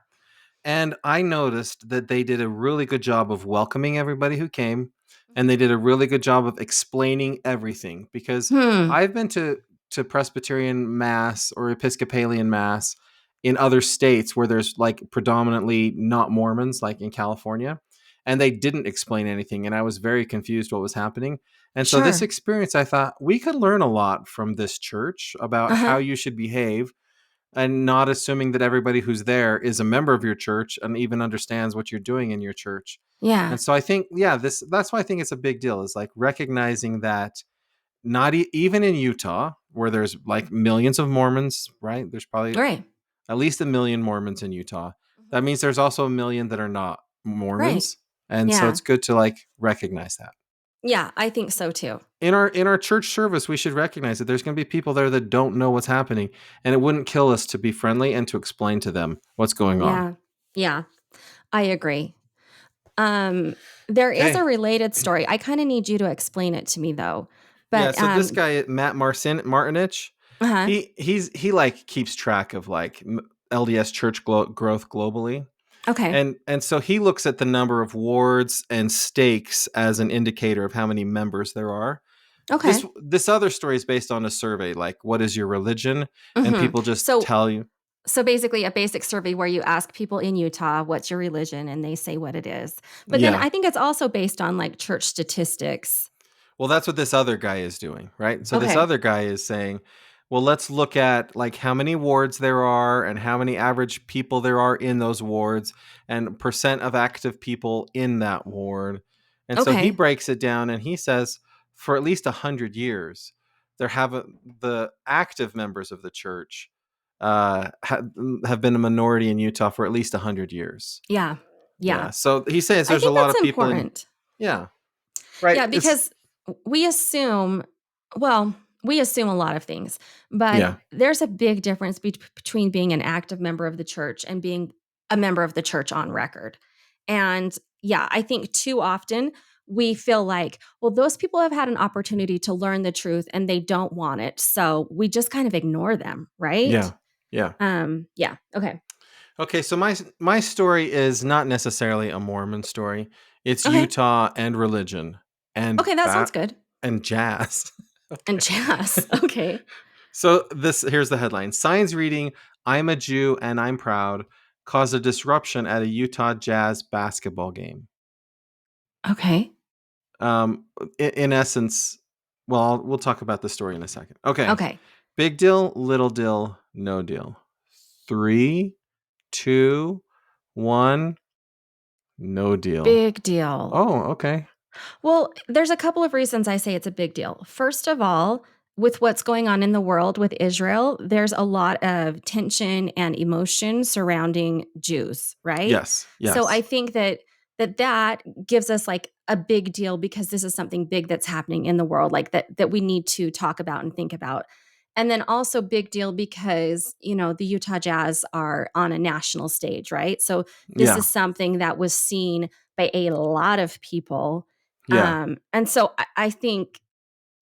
And I noticed that they did a really good job of welcoming everybody who came, and they did a really good job of explaining everything because Hmm. I've been to Presbyterian Mass or Episcopalian Mass in other states where there's like predominantly not Mormons, like in California, and they didn't explain anything, and I was very confused what was happening. And so this Sure. experience, I thought we could learn a lot from this church about Uh-huh. how you should behave and not assuming that everybody who's there is a member of your church and even understands what you're doing in your church. Yeah. And so I think, yeah, that's why I think it's a big deal is like recognizing that not even in Utah, where there's like millions of Mormons, right? There's probably Right. at least 1 million Mormons in Utah. Mhm. That means there's also 1 million that are not Right. Mormons. And so Yeah. it's good to like recognize that. Yeah, I think so too. In our church service, we should recognize that there's going to be people there that don't know what's happening, and it wouldn't kill us to be friendly and to explain to them what's going on. Yeah. Yeah. I agree. Um, there is a Okay. related story. I kind of need you to explain it to me though. Yeah, But so this guy Matt Martinich, uh-huh. he like keeps track of like LDS church growth globally. Okay. And so he looks at the number of wards and stakes as an indicator of how many members there are. Okay. This other story is based on a survey, like what is your religion? And Mhm. people just So tell you. So basically a basic survey where you ask people in Utah, what's your religion? And they say what it is. But then Yeah. I think it's also based on like church statistics. Well, that's what this other guy is doing, right? So this Okay. other guy is saying well, let's look at like how many wards there are and how many average people there are in those wards and percent of active people in that ward. And so he Okay. breaks it down and he says for at least 100 years, the active members of the church have been a minority in Utah for at least 100 years. Yeah. Yeah. Yeah. So he says I there's a think lot that's of people in. important. Yeah. Right. Yeah, It's. because we assume, well, we assume a lot of things, but Yeah. there's a big difference between being an active member of the church and being a member of the church on record. And yeah, I think too often we feel like, well, those people have had an opportunity to learn the truth and they don't want it. So we just kind of ignore them, right? Yeah. Yeah. Yeah. Okay. Okay, so my story is not necessarily a Mormon story. It's Okay. Utah and religion and Okay, that sounds good. and jazz. And Okay. jazz. Okay. So this here's the headline. Signs reading I'm a Jew and I'm proud caused a disruption at a Utah Jazz basketball game. Okay. Um in essence, well, we'll talk about the story in a second. Okay. Okay. Big deal, little deal, no deal. 3, 2, 1, no deal. Big deal. Oh, okay. Well, there's a couple of reasons I say it's a big deal. First of all, with what's going on in the world with Israel, there's a lot of tension and emotion surrounding Jews, right? Yes, So I yes. think that gives us like a big deal because this is something big that's happening in the world, like that we need to talk about and think about. And then also big deal because, the Utah Jazz are on a national stage, right? So this Yeah, is something that was seen by a lot of people, yeah, and so I think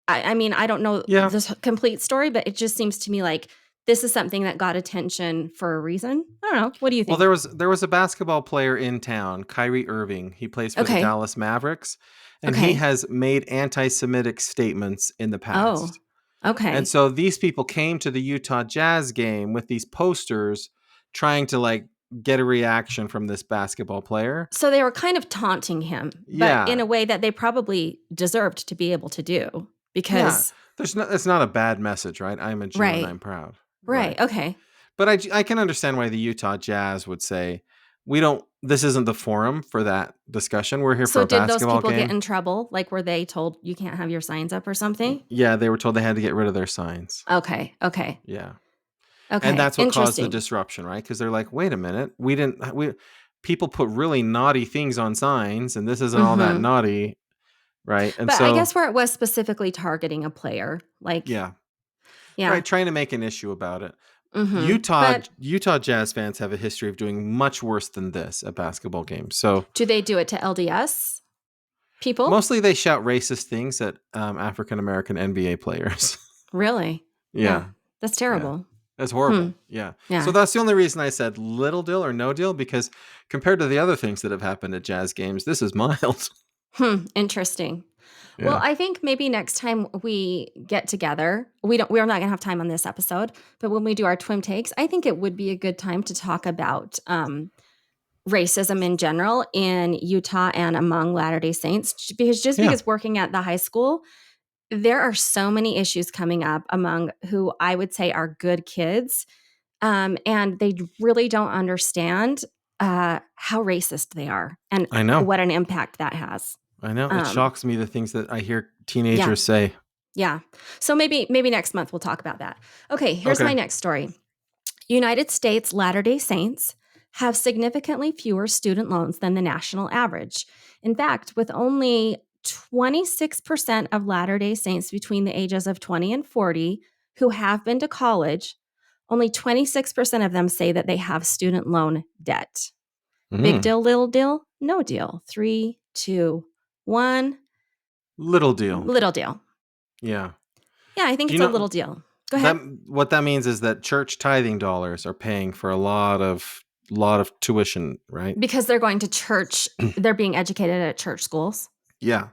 I mean, I don't know yeah. this complete story, but it just seems to me like this is something that got attention for a reason. I don't know. What do you Well, think? there was a basketball player in town, Kyrie Irving. He plays for the Okay. Dallas Mavericks, and he Okay. has made anti-Semitic statements in the Oh. past. And Okay. so these people came to the Utah Jazz game with these posters trying to like get a reaction from this basketball player. So they were kind of taunting him, but in Yeah. a way that they probably deserved to be able to do Yeah. because There's no it's not a bad message, right? I'm a Jew and right. I'm proud. Right. Right. Okay. But I can understand why the Utah Jazz would say, we don't, this isn't the forum for that discussion. We're here for So a did those basketball people get game. in trouble? Like were they told you can't have your signs up or something? Yeah, they were told they had to get rid of their signs. Okay. Okay. Yeah. And Okay. that's what caused the Interesting. disruption, right? Because they're like, wait a minute, we people put really naughty things on signs and this isn't all that Mhm. naughty, right? And But I so, guess where it was specifically targeting a player, like yeah. yeah. Right, trying to make an issue about it. Mhm. But Utah Jazz fans have a history of doing much worse than this at basketball games. So, do they do it to LDS people? mostly they shout racist things at African American NBA players. Really? Huh. Yeah. That's Yeah. terrible. That's Hmm. horrible. Yeah. So Yeah. that's the only reason I said little deal or no deal, because compared to the other things that have happened at Jazz games, this is mild. Interesting. Well, Yeah. I think maybe next time we get together, we're not gonna have time on this episode, but when we do our twin takes, I think it would be a good time to talk about racism in general in Utah and among Latter-day Saints. Yeah. Because working at the high school, there are so many issues coming up among who I would say are good kids, and they really don't understand how racist they are and I know. what an impact that has. I know. It Um, shocks me the things that I hear yeah, teenagers say. yeah. So maybe next month we'll talk about that. Okay, here's my Okay. next story. United States Latter-day Saints have significantly fewer student loans than the national average. In fact, with only 26% of Latter-day Saints between the ages of 20 and 40 who have been to college, only 26% of them say that they have student loan debt. Big Mm. deal, little deal, no deal. 3, 2, 1. Little deal. Little deal. Yeah. Yeah, I think Do you it's a know little deal. Go that ahead. what that means is that church tithing dollars are paying for a lot of tuition, right? Because they're going to church, they're being educated at church schools. Yeah.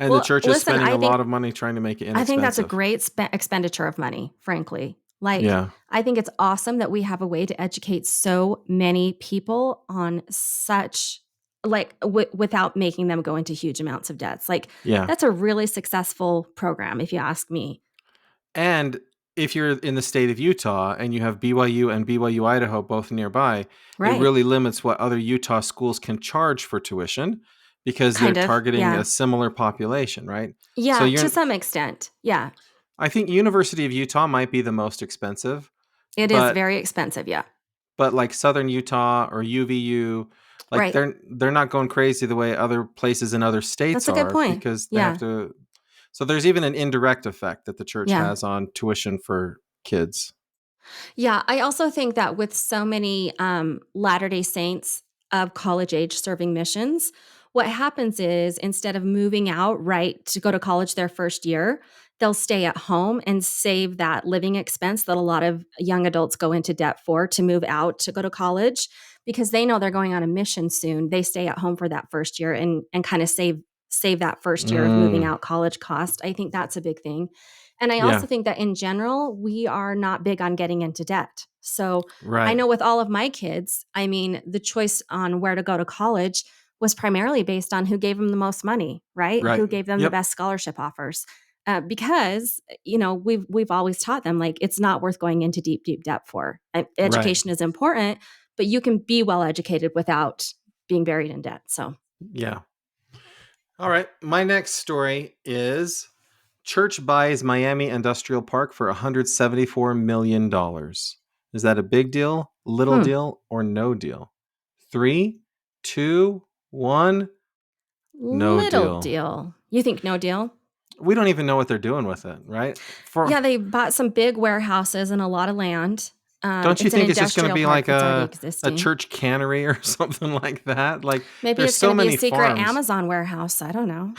And the Well, church is listen, spending a lot of money trying to make it I think that's a inexpensive. great expenditure of money, frankly. Like, Yeah. I think it's awesome that we have a way to educate so many people on such like without making them go into huge amounts of debts. Like, Yeah. that's a really successful program, if you ask me. And if you're in the state of Utah and you have BYU and BYU Idaho both nearby, it Right. really limits what other Utah schools can charge for tuition because they're Kind of. targeting Yeah. a similar population, right? So Yeah, to some extent. Yeah. I think University of Utah might be the most expensive, It is but very expensive, yeah. like Southern Utah or UVU, like Right. they're not going crazy the way other places in other That's states a good are point. because they have Yeah. to. So there's even an indirect effect that the church Yeah. has on tuition for kids. Yeah, I also think that with so many Latter-day Saints of college age serving missions, what happens is instead of moving out right to go to college their first year, they'll stay at home and save that living expense that a lot of young adults go into debt for to move out to go to college because they know they're going on a mission soon. They stay at home for that first year and kind of save that first year of moving Mm, out college cost. I think that's a big thing. And I yeah, also think that in general, we are not big on getting into debt. So I right, know with all of my kids, I mean, the choice on where to go to college was primarily based on who gave them the most money, right? right. Who gave them the Yep, best scholarship offers. Because we've always taught them like it's not worth going into deep debt for. right. Education is important, but you can be well educated without being buried in debt. So, Yeah. All right. My next story is church buys Miami Industrial Park for $174 million. Is that a big deal, little hmm, deal, or no deal? Three, two, one, no little deal. deal. You think no deal? We don't even know what they're doing with it, right? For Yeah, they bought some big warehouses and a lot of land. Don't you It's an think it's just going to industrial be park like that's already a existing. church cannery or something like that? Like Maybe there's it's going so to be a many secret farms. Amazon warehouse. I don't know.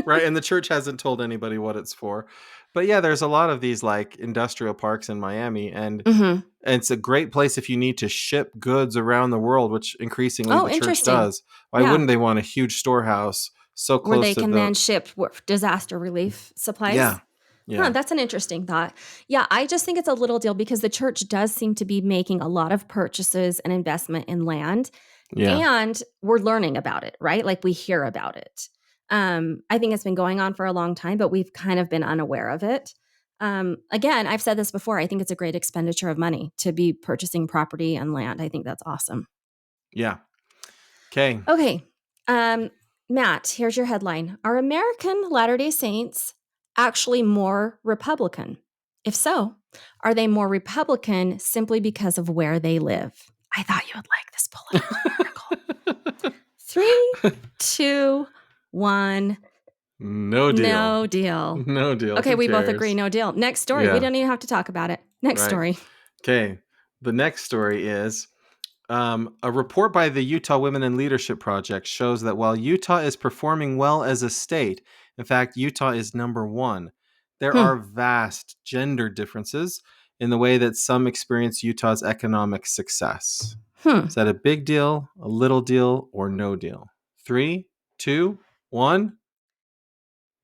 Right, and the church hasn't told anybody what it's for. But yeah, there's a lot of these like industrial parks in Miami, hmm and it's a great place if you need to ship goods around the world, which increasingly Oh, the church interesting. does. Why Yeah, wouldn't they want a huge storehouse so where close they to can the? then ship disaster relief Yeah, supplies. Huh, yeah, that's an interesting thought. Yeah, I just think it's a little deal because the church does seem to be making a lot of purchases and investment in land. yeah, And we're learning about it, right? Like we hear about it. I think it's been going on for a long time, but we've kind of been unaware of it. Again, I've said this before. I think it's a great expenditure of money to be purchasing property and land. I think that's awesome. yeah. Okay. Okay, um, Matt, here's your headline. Are American Latter day Saints actually more Republican? If so, are they more Republican simply because of where they live? I thought you would like this political article. Three, two, one. No deal. No deal. No deal. Okay, Who we both agree. cares? No deal. Next story. We Yeah. don't even have to talk about it. Next Right. story. Okay. The next story is a report by the Utah Women in Leadership Project shows that while Utah is performing well as a state, in fact, Utah is number one, there Hmm. are vast gender differences in the way that some experience Utah's economic success. Hmm. Is that a big deal, a little deal, or no deal? Three, two, one.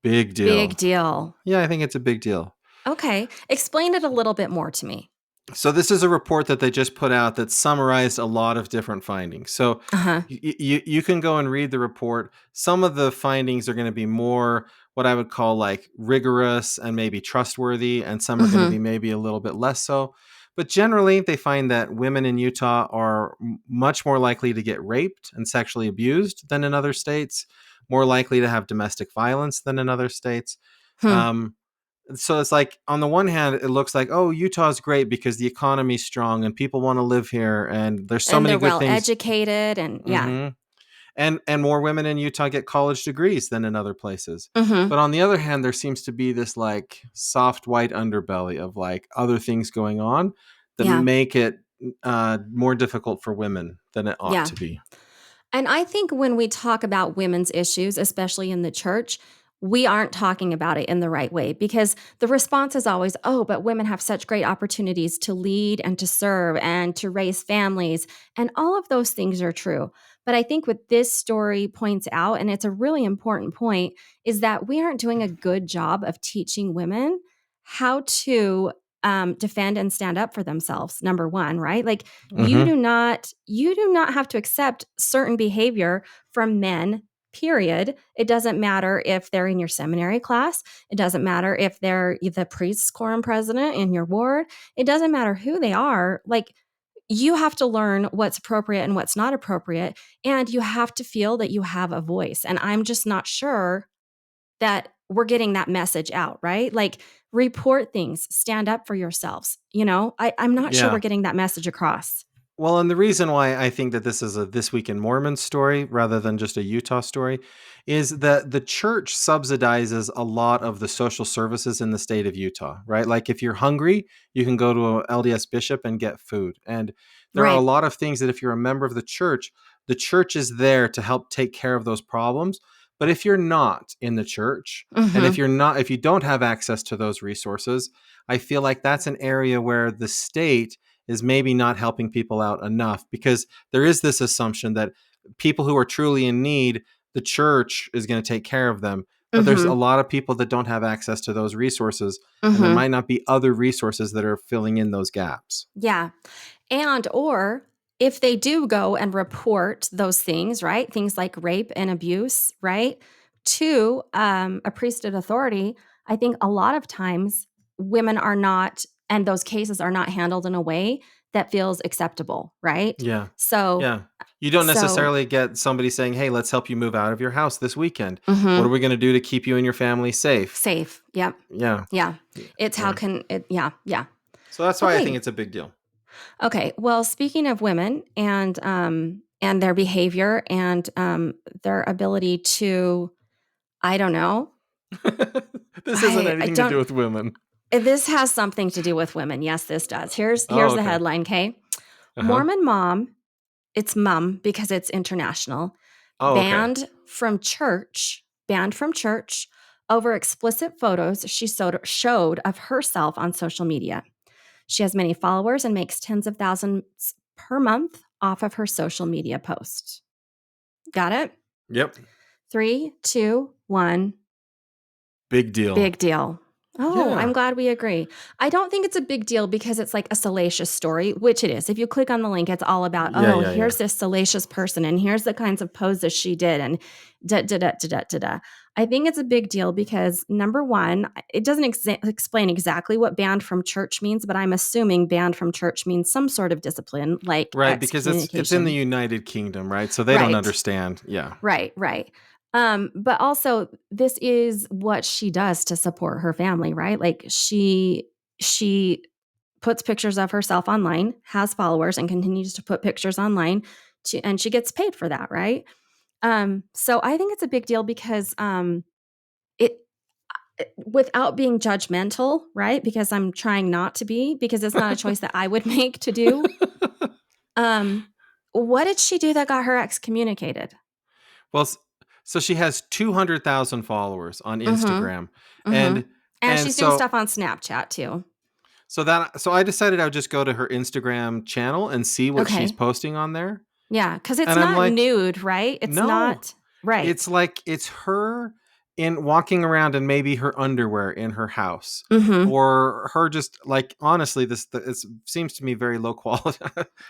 Big Big deal. deal. Yeah, I think it's a big deal. Okay. Explain it a little bit more to me. So this is a report that they just put out that summarized a lot of different findings. So Uh huh. you can go and read the report. Some of the findings are going to be more what I would call like rigorous and maybe trustworthy, and some are going to Mm-hmm. be maybe a little bit less so. But generally, they find that women in Utah are much more likely to get raped and sexually abused than in other states, more likely to have domestic violence than in other states. Hmm. Um, so it's like on the one hand it looks like, oh, Utah's great because the economy's strong and people want to live here and there's so And many they're good well things. educated and yeah. Hmm. And more women in Utah get college degrees than in other places. Mm-hmm. But on the other hand, there seems to be this like soft white underbelly of like other things going on that Yeah. make it more difficult for women than it ought Yeah. to be. And I think when we talk about women's issues, especially in the church, we aren't talking about it in the right way because the response is always, oh, but women have such great opportunities to lead and to serve and to raise families. And all of those things are true. But I think what this story points out, and it's a really important point, is that we aren't doing a good job of teaching women how to defend and stand up for themselves. Number one, right? Like Hmm. you do not have to accept certain behavior from men period. It doesn't matter if they're in your seminary class. It doesn't matter if they're the priest's quorum president in your ward. It doesn't matter who they are. Like, you have to learn what's appropriate and what's not appropriate. And you have to feel that you have a voice. And I'm just not sure that we're getting that message out, right? Like, report things, stand up for yourselves. I'm not sure we're Yeah. getting that message across. Well, and the reason why I think that this is a This Week in Mormon story rather than just a Utah story is that the church subsidizes a lot of the social services in the state of Utah, right? Like if you're hungry, you can go to an LDS bishop and get food. And there are a Right. lot of things that if you're a member of the church is there to help take care of those problems. But if you're not in the church, and Mm-hmm. if you don't have access to those resources, I feel like that's an area where the state is maybe not helping people out enough, because there is this assumption that people who are truly in need, the church is going to take care of them. But there's a Mm-hmm. lot of people that don't have access to those resources, and there Mm-hmm. might not be other resources that are filling in those gaps. Yeah. And or if they do go and report those things, right? Things like rape and abuse, right? To a priesthood authority, I think a lot of times women are not, and those cases are not handled in a way that feels acceptable, right? Yeah. So, Yeah. You don't so, necessarily get somebody saying, "Hey, let's help you move out of your house this weekend. What are mhm, we going to do to keep you and your family safe?" safe. Yep. Yeah. Yeah. It's how Yeah. can it, yeah. Yeah. So that's why I think Okay. it's a big deal. Okay. Well, speaking of women and their behavior and their ability to, I don't know. This isn't I anything to do don't. with women. This has something to do with women. Yes, this does. Oh, Here's the okay. headline. Okay, Uh-huh. Mormon mom. It's mum because it's international. Oh, okay. Banned from church over explicit photos she showed of herself on social media. She has many followers and makes tens of thousands per month off of her social media posts. Got it? Yep. 3, 2, 1. Big deal. Big deal. Oh, I'm Yeah. glad we agree. I don't think it's a big deal because it's like a salacious story, which it is. If you click on the link, it's all about, Yeah, oh, yeah, yeah. here's this salacious person and here's the kinds of poses she did and da da da da da da da. I think it's a big deal because number one, it doesn't explain exactly what banned from church means, but I'm assuming banned from church means some sort of discipline like Right, because it's in the excommunication. United Kingdom, right? So they don't Right. understand. Yeah. Right, right. But also this is what she does to support her family, right? Like she puts pictures of herself online, has followers, and continues to put pictures online and she gets paid for that, right? So I think it's a big deal because it without being judgmental, right? Because I'm trying not to be, because it's not a choice that I would make to do. Um, what did she do that got her excommunicated? Well, so she has 200,000 followers on Mhm. Instagram. Mhm. And And and she's doing so stuff on Snapchat too. so I decided I would just go to her Instagram channel and see what she's Okay. posting on there. Yeah, because it's And I'm not like, nude, right? It's "No." not right. It's like it's her in walking around in maybe her underwear in her house, Mhm. or her just like, honestly, it seems to me very low quality.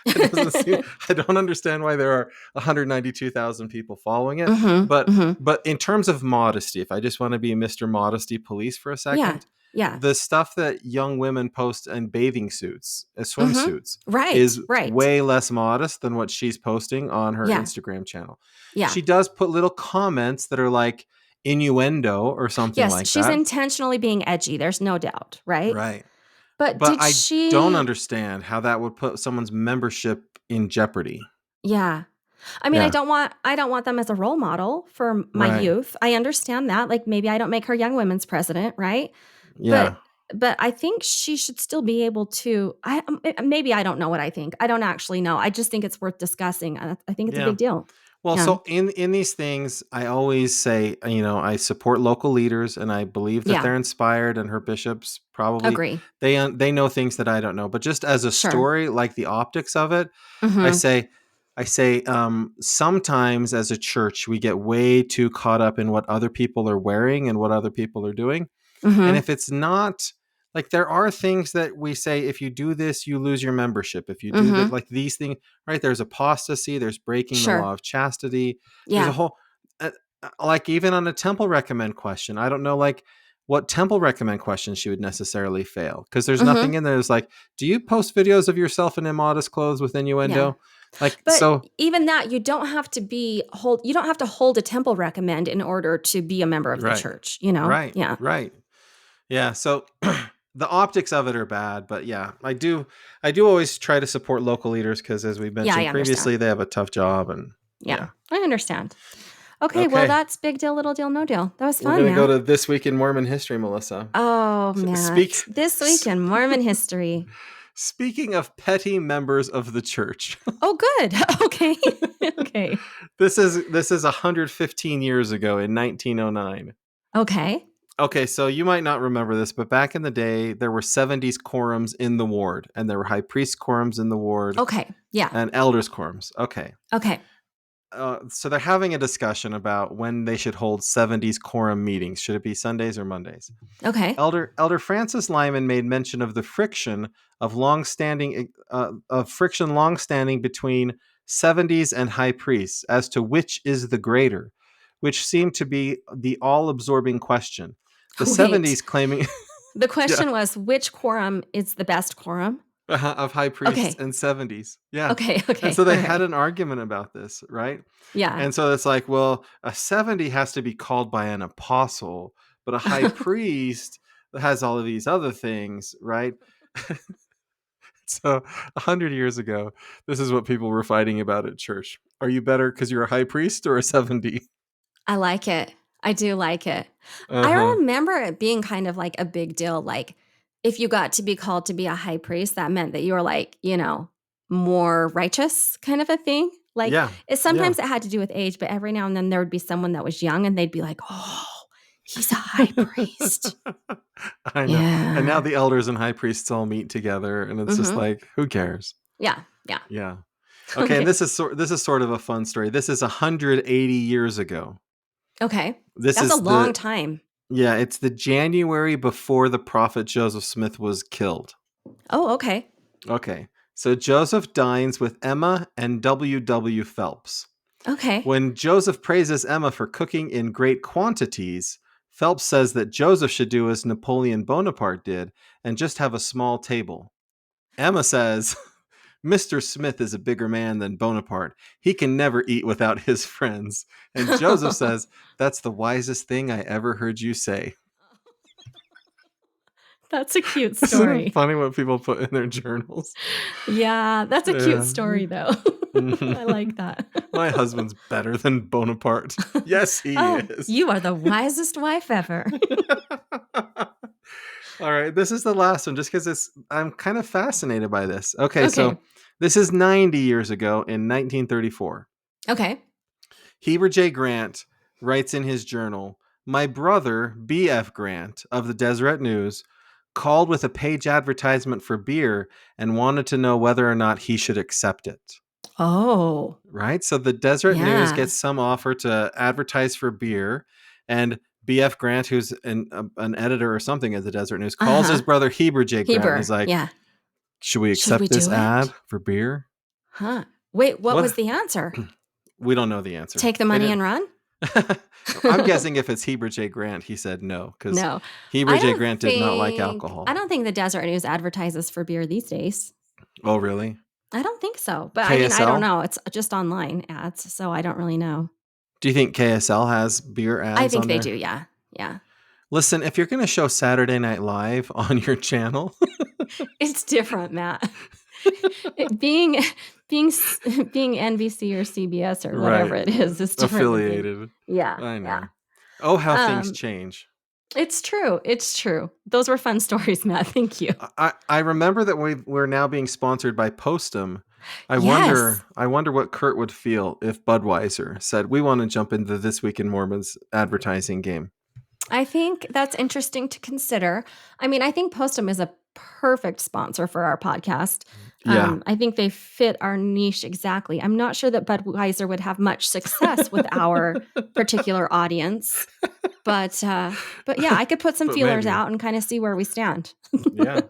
It doesn't seem. I don't understand why there are 192,000 people following it. Mhm. But Mhm. but in terms of modesty, if I just want to be Mr. Modesty Police for a Yeah. second, Yeah. the stuff that young women post in bathing suits, Mhm. swimsuits, Right, is right. way less modest than what she's posting on her Yeah. Instagram channel. Yeah. She does put little comments that are like innuendo or something Yes, like she's that. intentionally being edgy, there's no doubt, right? Right. But But did I don't she understand how that would put someone's membership in jeopardy. Yeah. I mean, Yeah. I don't want them as a role model for my Right. youth. I understand that. Like maybe I don't make her young women's president, right? Yeah. But but I think she should still be able to maybe I don't know what I think. I don't actually know. I just think it's worth discussing. I think it's a Yeah. big deal. Well, Yeah. so in these things, I always say, I support local leaders, and I believe that Yeah. they're inspired, and her bishops probably Agree. they know things that I don't know. But just as a Sure. story, like the optics of it, I Mhm. say, sometimes as a church we get way too caught up in what other people are wearing and what other people are doing, and Mhm. if it's not, like, there are things that we say, if you do this, you lose your membership. If you do that, Mhm. like these things, right? There's apostasy, there's breaking the law Sure. of chastity. There's a Yeah. whole, like even on a temple recommend question, I don't know like what temple recommend question she would necessarily fail because there's nothing Mhm. in there that's like, do you post videos of yourself in immodest clothes with Yeah. innuendo? Like But so even that, you don't have to hold a temple recommend in order to be a member of the right. church, you know? Right. Yeah. Right. Yeah, so the optics of it are bad, but yeah, I do always try to support local leaders because as we Yeah, I mentioned understand. previously, they have a tough job and Yeah, yeah. I understand. Okay, well, Okay. that's big deal, little deal, no deal. That was We're fun, gonna go Matt. to This Week in Mormon History, Melissa. Oh, Speak Matt. This week s- in Mormon history. speaking of petty members of the church. Oh, good. Okay. Okay. This is 115 years ago in 1909. Okay. Okay, so you might not remember this, but back in the day, there were 70s quorums in the ward, and there were high priest quorums in the ward, Okay. Yeah. and elders quorums. Okay. Okay. So they're having a discussion about when they should hold 70s quorum meetings. Should it be Sundays or Mondays? Okay. Elder Francis Lyman made mention of the friction longstanding between 70s and high priests as to which is the greater, which seemed to be the all-absorbing question. The Wait. 70s claiming The yeah, question was which quorum is the best quorum? of high priests Okay. and 70s. Yeah. Okay. And Okay. so they All had right. an argument about this, right? Yeah. And so it's like, well, a 70 has to be called by an apostle, but a high priest has all of these other things, right? So 100 years ago, this is what people were fighting about at church. Are you better because you're a high priest or a 70? I like it. I do like it. I Uh-huh. remember it being kind of like a big deal. Like, if you got to be called to be a high priest, that meant that you were like, more righteous kind of a thing. Like, Yeah. Yeah. sometimes it had to do with age, but every now and then there would be someone that was young and they'd be like, oh, he's a high priest. I know. And now Yeah. the elders and high priests all meet together and it's just Mm-hmm. like, who cares? Yeah. Yeah. Yeah. Okay, and Okay. this is sort of a fun story. This is 180 years ago. Okay. This That's a is long time. it's the January before the prophet Joseph Smith was killed. Oh, okay. Okay. So Joseph dines with Emma and W. W. Phelps. Okay. When Joseph praises Emma for cooking in great quantities, Phelps says that Joseph should do as Napoleon Bonaparte did and just have a small table. Emma says, Mr. Smith is a bigger man than Bonaparte. He can never eat without his friends. And Joseph says, that's the wisest thing I ever heard you say. That's a cute Isn't it story. funny what people put in their journals? Yeah, that's a cute Yeah. story, though. I like that. My husband's better than Bonaparte. Yes, he Oh, is. you are the wisest wife ever. All right, this is the last one just because I'm kind of fascinated by this. Okay, Okay. so this is 90 years ago in 1934. Okay. Heber J. Grant writes in his journal, my brother, B.F. Grant of the Deseret News, called with a page advertisement for beer and wanted to know whether or not he should accept it. Oh, Right? So the Deseret News yeah. gets some offer to advertise for beer, and B.F. Grant, who's an editor or something at the Deseret News, calls Uh-huh. his brother Heber J. Grant, and Heber. he's like, Yeah. should we Should we accept this do ad it? for beer? Huh. Wait, what was What? the answer? We don't know the answer. Take the They money didn't. and run? I'm guessing if it's Heber J. Grant, he said no, because No. Heber J. Grant did not like alcohol. I don't think the Desert News advertises for beer these days. Oh, really? I don't think so. But I mean, I don't KSL? know. It's just online ads, so I don't really know. Do you think KSL has beer I ads think on they there? do, yeah. Yeah. Listen, if you're going to show Saturday Night Live on your channel, It's different, Matt. Being being NBC or CBS or whatever right, it is different than being. affiliated. Yeah, I yeah. know. Oh, how things Um, change. it's true. It's true. Those were fun stories, Matt. Thank you. I remember that we're now being sponsored by Postum. I Yes. wonder what Kurt would feel if Budweiser said, we want to jump into This Week in Mormons advertising game. I think that's interesting to consider. I mean, I think Postum is a perfect sponsor for our podcast. Yeah. I think they fit our niche exactly. I'm not sure that Budweiser would have much success with our particular audience, but yeah, I could put some But feelers maybe. out and kind of see where we stand. Yeah.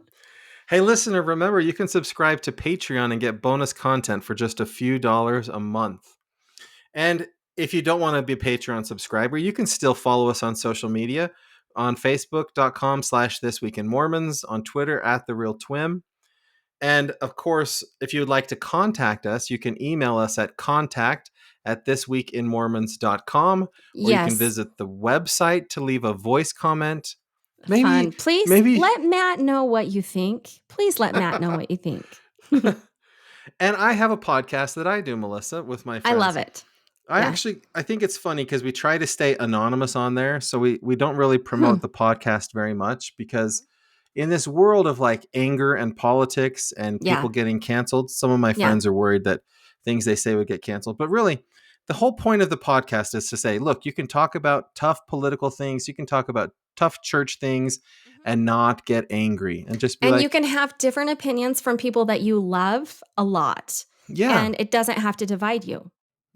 Hey, listener, remember you can subscribe to Patreon and get bonus content for just a few dollars a month. And if you don't want to be a Patreon subscriber, you can still follow us on social media on Facebook.com/This Week in Mormons, on Twitter @TheRealTwim. And of course, if you would like to contact us, you can email us at contact@thisweekinmormons.com, or you can Yes. visit the website to leave a voice comment. Fun. Please Maybe. let Matt know what you think. Please let Matt know what you think. And I have a podcast that I do, Melissa, with my I love friends. it. I Yeah. think it's funny because we try to stay anonymous on there. So we don't really Hmm. promote the podcast very much because in this world of like anger and politics and Yeah. people getting canceled, some of my Yeah. friends are worried that things they say would get canceled. But really, the whole point of the podcast is to say, look, you can talk about tough political things, you can talk about tough church things and not get angry and just be And you like, can have different opinions from people that you love a lot. yeah, And it doesn't have to divide you.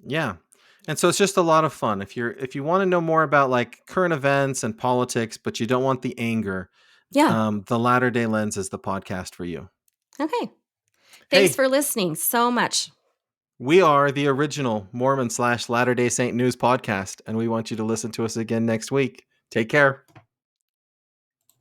yeah. And so it's just a lot of fun. If you want to know more about like current events and politics, but you don't want the anger, Yeah. the Latter Day Lens is the podcast for you. Okay. Thanks Hey, for listening so much. we are the original Mormon/Latter Day Saint News podcast, and we want you to listen to us again next week. Take care.